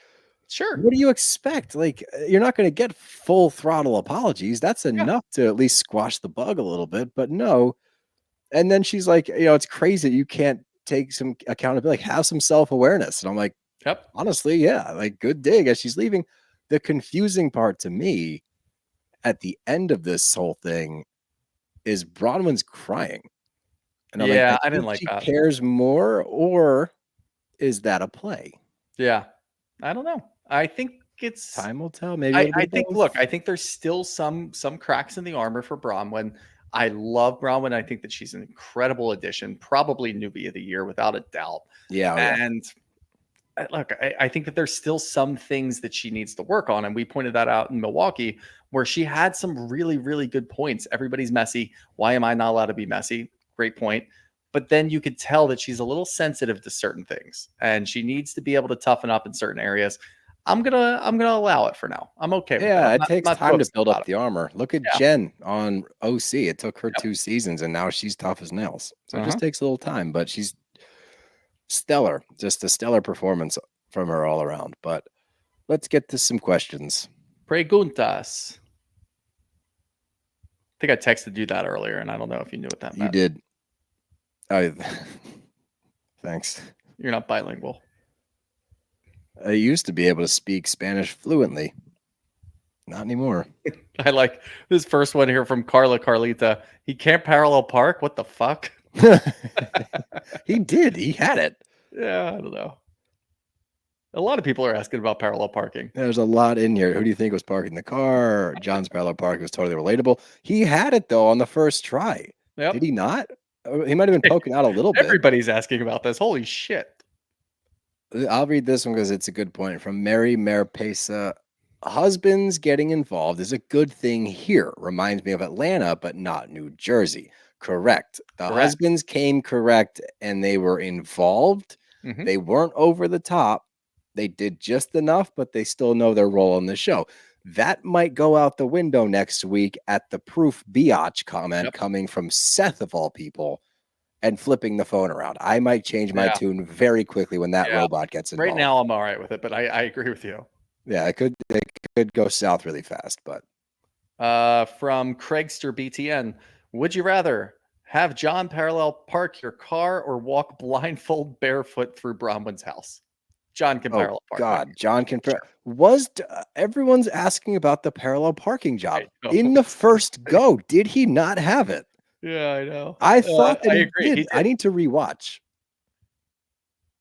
[SPEAKER 5] sure.
[SPEAKER 2] What do you expect? Like, you're not going to get full throttle apologies. That's enough to at least squash the bug a little bit, but no. And then she's like, it's crazy that you can't take some accountability, have some self-awareness. And I'm like,
[SPEAKER 5] Yep.
[SPEAKER 2] Honestly, yeah, like good dig as she's leaving. The confusing part to me at the end of this whole thing is Bronwyn's crying. And I'm like,
[SPEAKER 5] Yeah,
[SPEAKER 2] I
[SPEAKER 5] I didn't
[SPEAKER 2] think
[SPEAKER 5] like
[SPEAKER 2] she
[SPEAKER 5] that.
[SPEAKER 2] cares more, or is that a play?
[SPEAKER 5] Yeah. I don't know. I think it's
[SPEAKER 2] Time will tell. Maybe it'll be
[SPEAKER 5] I think
[SPEAKER 2] both.
[SPEAKER 5] look, I think there's still some cracks in the armor for Bronwyn. I love Bronwyn. I think that she's an incredible addition, probably newbie of the year without a doubt.
[SPEAKER 2] Yeah, oh, yeah.
[SPEAKER 5] And look, I think that there's still some things that she needs to work on. And we pointed that out in Milwaukee, where she had some really, really good points. Everybody's messy. Why am I not allowed to be messy? Great point. But then you could tell that she's a little sensitive to certain things, and she needs to be able to toughen up in certain areas. I'm gonna allow it for now. I'm okay with
[SPEAKER 2] Yeah,
[SPEAKER 5] it.
[SPEAKER 2] it takes
[SPEAKER 5] Not too
[SPEAKER 2] time to
[SPEAKER 5] upset
[SPEAKER 2] build
[SPEAKER 5] about
[SPEAKER 2] up
[SPEAKER 5] it.
[SPEAKER 2] the armor. Look at
[SPEAKER 5] Yeah.
[SPEAKER 2] Jen on OC. It took her
[SPEAKER 5] Yep.
[SPEAKER 2] 2 seasons, and now she's tough as nails. So it just
[SPEAKER 5] Uh-huh.
[SPEAKER 2] takes a little time, but she's stellar. Just a stellar performance from her all around. But let's get to some questions.
[SPEAKER 5] Preguntas. I think I texted you that earlier, and I don't know if you knew what that
[SPEAKER 2] You
[SPEAKER 5] meant.
[SPEAKER 2] did. Oh, thanks.
[SPEAKER 5] You're not bilingual.
[SPEAKER 2] I used to be able to speak Spanish fluently. Not anymore.
[SPEAKER 5] I like this first one here from Carlita. He can't parallel park. What the fuck?
[SPEAKER 2] He did. He had it.
[SPEAKER 5] Yeah, I don't know. A lot of people are asking about parallel parking.
[SPEAKER 2] There's a lot in here. Who do you think was parking the car? John's parallel park was totally relatable. He had it though on the first try.
[SPEAKER 5] Yep.
[SPEAKER 2] Did he not? He might have been poking out a little bit.
[SPEAKER 5] Everybody's asking about this. Holy shit.
[SPEAKER 2] I'll read this one because it's a good point from Mary Marpesa. Husbands getting involved is a good thing here. Reminds me of Atlanta, but not New Jersey. Correct. The
[SPEAKER 5] Correct.
[SPEAKER 2] husbands came correct and they were involved.
[SPEAKER 5] Mhm.
[SPEAKER 2] They weren't over the top. They did just enough, but they still know their role in the show. That might go out the window next week at the proof biatch comment coming from Seth of all people and flipping the phone around. I might change my tune very quickly when that robot gets involved.
[SPEAKER 5] Right now, I'm all right with it, but I agree with you.
[SPEAKER 2] Yeah, it could go south really fast, but
[SPEAKER 5] from Craigster BTN, would you rather have John parallel park your car or walk blindfold barefoot through Bronwyn's house? John can parallel park.
[SPEAKER 2] God, John can. Everyone's asking about the parallel parking job in the first go? Did he not have it?
[SPEAKER 5] Yeah, I know.
[SPEAKER 2] I thought that
[SPEAKER 5] I
[SPEAKER 2] he
[SPEAKER 5] agree.
[SPEAKER 2] did.
[SPEAKER 5] He did.
[SPEAKER 2] I need to rewatch.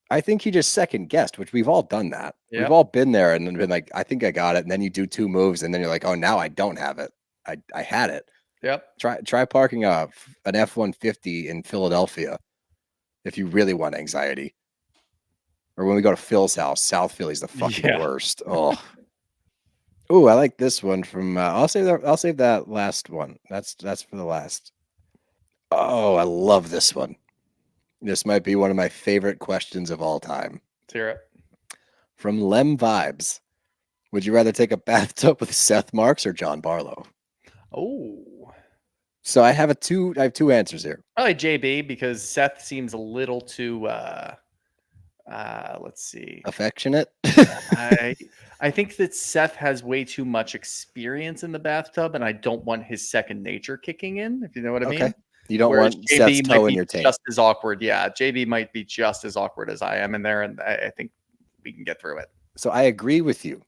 [SPEAKER 2] I think he just second guessed, which we've all done that.
[SPEAKER 5] Yep.
[SPEAKER 2] We've all been there and then been like, I think I got it. And then you do 2 moves and then you're like, oh, now I don't have it. I had it.
[SPEAKER 5] Yep.
[SPEAKER 2] Try parking an F-150 in Philadelphia if you really want anxiety. Or when we go to Phil's house, South Philly's the fucking worst. Oh, I like this one from. I'll save that last one. That's for the last. Oh, I love this one. This might be one of my favorite questions of all time.
[SPEAKER 5] Let's hear it.
[SPEAKER 2] From Lem Vibes. Would you rather take a bathtub with Seth Marks or John Barlow?
[SPEAKER 5] Oh.
[SPEAKER 2] So I have 2 answers here.
[SPEAKER 5] Probably JB because Seth seems a little too let's see.
[SPEAKER 2] Affectionate.
[SPEAKER 5] I think that Seth has way too much experience in the bathtub, and I don't want his second nature kicking in, if you know what I mean.
[SPEAKER 2] You don't
[SPEAKER 5] Whereas
[SPEAKER 2] want Seth's toe in your tank.
[SPEAKER 5] Just as awkward. Yeah, JB might be just as awkward as I am in there, and I think we can get through it.
[SPEAKER 2] So I agree with you.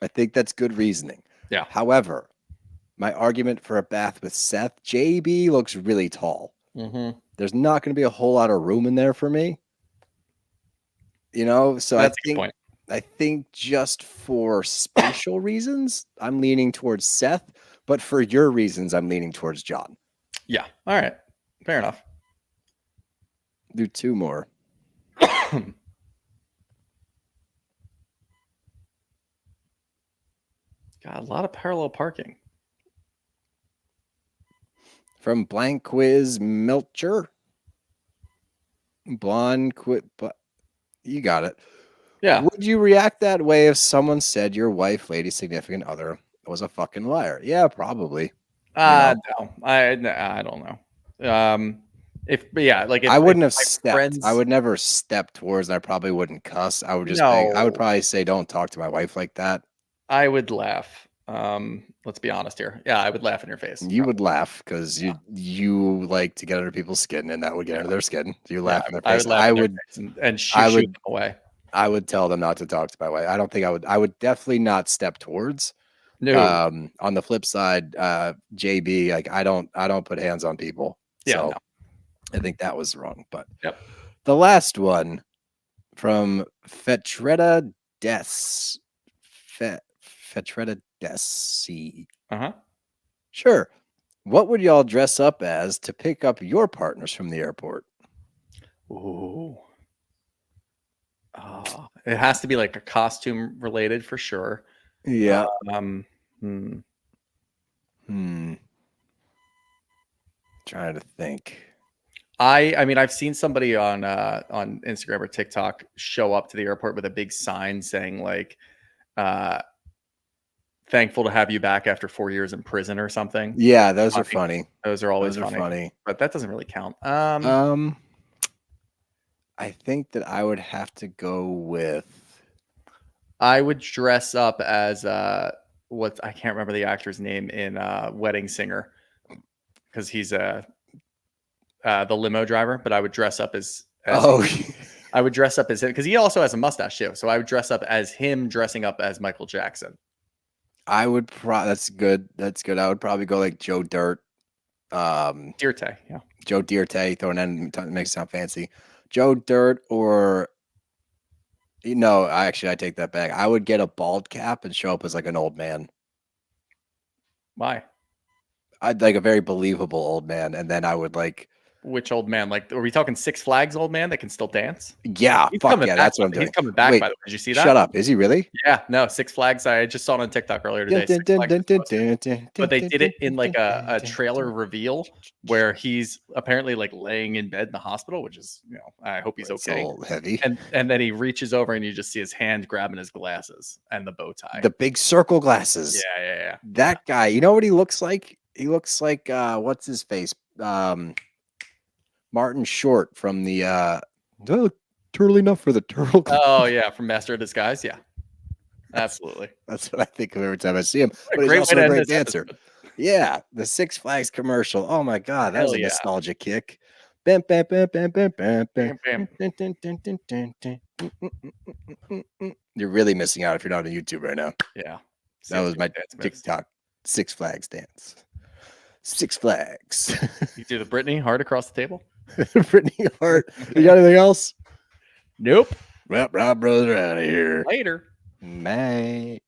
[SPEAKER 2] I think that's good reasoning.
[SPEAKER 5] Yeah.
[SPEAKER 2] However, my argument for a bath with Seth, JB looks really tall.
[SPEAKER 5] Mm-hmm.
[SPEAKER 2] There's not going to be a whole lot of room in there for me. You know, so
[SPEAKER 5] That's a good point.
[SPEAKER 2] I think just for spatial reasons, I'm leaning towards Seth, but for your reasons, I'm leaning towards John.
[SPEAKER 5] Yeah. All right. Fair enough.
[SPEAKER 2] Do 2 more.
[SPEAKER 5] God, a lot of parallel parking.
[SPEAKER 2] From Blank Quiz Melcher. Blonde quit, but you got it.
[SPEAKER 5] Yeah.
[SPEAKER 2] Would you react that way if someone said your wife, lady, significant other was a fucking liar? Yeah, probably.
[SPEAKER 5] No, I don't know.
[SPEAKER 2] I wouldn't have stepped. I would never step towards. I probably wouldn't cuss. I would just. I would probably say, "Don't talk to my wife like that."
[SPEAKER 5] I would laugh. Let's be honest here. Yeah, I would laugh in your face.
[SPEAKER 2] You would laugh because you like to get under people's skin, and that would get under their skin. You laugh in their face.
[SPEAKER 5] I would laugh in their face and shoot them away.
[SPEAKER 2] I would tell them not to talk to my wife. I don't think I would. I would definitely not step towards.
[SPEAKER 5] No.
[SPEAKER 2] On the flip side, JB, like I don't put hands on people.
[SPEAKER 5] Yeah,
[SPEAKER 2] So
[SPEAKER 5] no.
[SPEAKER 2] I think that was wrong. But
[SPEAKER 5] Yep.
[SPEAKER 2] the last one from Fetretta Des. Fetretta Desi. Sure. What would y'all dress up as to pick up your partners from the airport?
[SPEAKER 5] Ooh. It has to be like a costume related for sure.
[SPEAKER 2] Yeah. Trying to think.
[SPEAKER 5] I mean, I've seen somebody on Instagram or TikTok show up to the airport with a big sign saying like, thankful to have you back after 4 years in prison or something.
[SPEAKER 2] Yeah, those are funny.
[SPEAKER 5] Those are always funny. But that doesn't really count.
[SPEAKER 2] I think that I would have to go with.
[SPEAKER 5] I would dress up as I can't remember the actor's name in Wedding Singer, because he's the limo driver. But I would dress up as I would dress up as him because he also has a mustache too. So I would dress up as him dressing up as Michael Jackson.
[SPEAKER 2] I would that's good. That's good. I would probably go like Joe Dirt.
[SPEAKER 5] Dirte, yeah.
[SPEAKER 2] Joe Dirte, throwing in makes it sound fancy. Joe Dirt, or I take that back. I would get a bald cap and show up as like an old man.
[SPEAKER 5] Why?
[SPEAKER 2] I'd like a very believable old man, and then I would like.
[SPEAKER 5] Which old man? Like, are we talking Six Flags old man that can still dance?
[SPEAKER 2] Yeah, that's what I'm doing.
[SPEAKER 5] He's coming back, by the way. Did you see that?
[SPEAKER 2] Shut up. Is he really?
[SPEAKER 5] Yeah, no, Six Flags. I just saw it on TikTok earlier today. But they did it in like a trailer reveal where he's apparently like laying in bed in the hospital, which is, I hope he's okay.
[SPEAKER 2] A little heavy.
[SPEAKER 5] And then he reaches over and you just see his hand grabbing his glasses and the bow tie.
[SPEAKER 2] The big circle glasses.
[SPEAKER 5] Yeah.
[SPEAKER 2] That guy, you know what he looks like? He looks like, what's his face? Martin Short from the do I look turtle enough for the turtle?
[SPEAKER 5] Oh yeah, from Master of Disguise. Yeah, absolutely.
[SPEAKER 2] That's what I think of every time I see him.
[SPEAKER 5] What a
[SPEAKER 2] But
[SPEAKER 5] great
[SPEAKER 2] he's also
[SPEAKER 5] way
[SPEAKER 2] a
[SPEAKER 5] to
[SPEAKER 2] great
[SPEAKER 5] end this
[SPEAKER 2] dancer.
[SPEAKER 5] episode.
[SPEAKER 2] Yeah, the Six Flags commercial. Oh my god, that was a
[SPEAKER 5] Hell yeah.
[SPEAKER 2] nostalgia kick. Bam, bam, bam, bam, bam, bam, bam. You're really missing out if you're not on YouTube right now.
[SPEAKER 5] Yeah,
[SPEAKER 2] That was my TikTok Six Flags dance. Six Flags.
[SPEAKER 5] You do the Britney hard across the table.
[SPEAKER 2] Brittany Hart. You got anything else?
[SPEAKER 5] Nope.
[SPEAKER 2] Well, Rob Brothers are out of here.
[SPEAKER 5] Later.
[SPEAKER 2] Bye.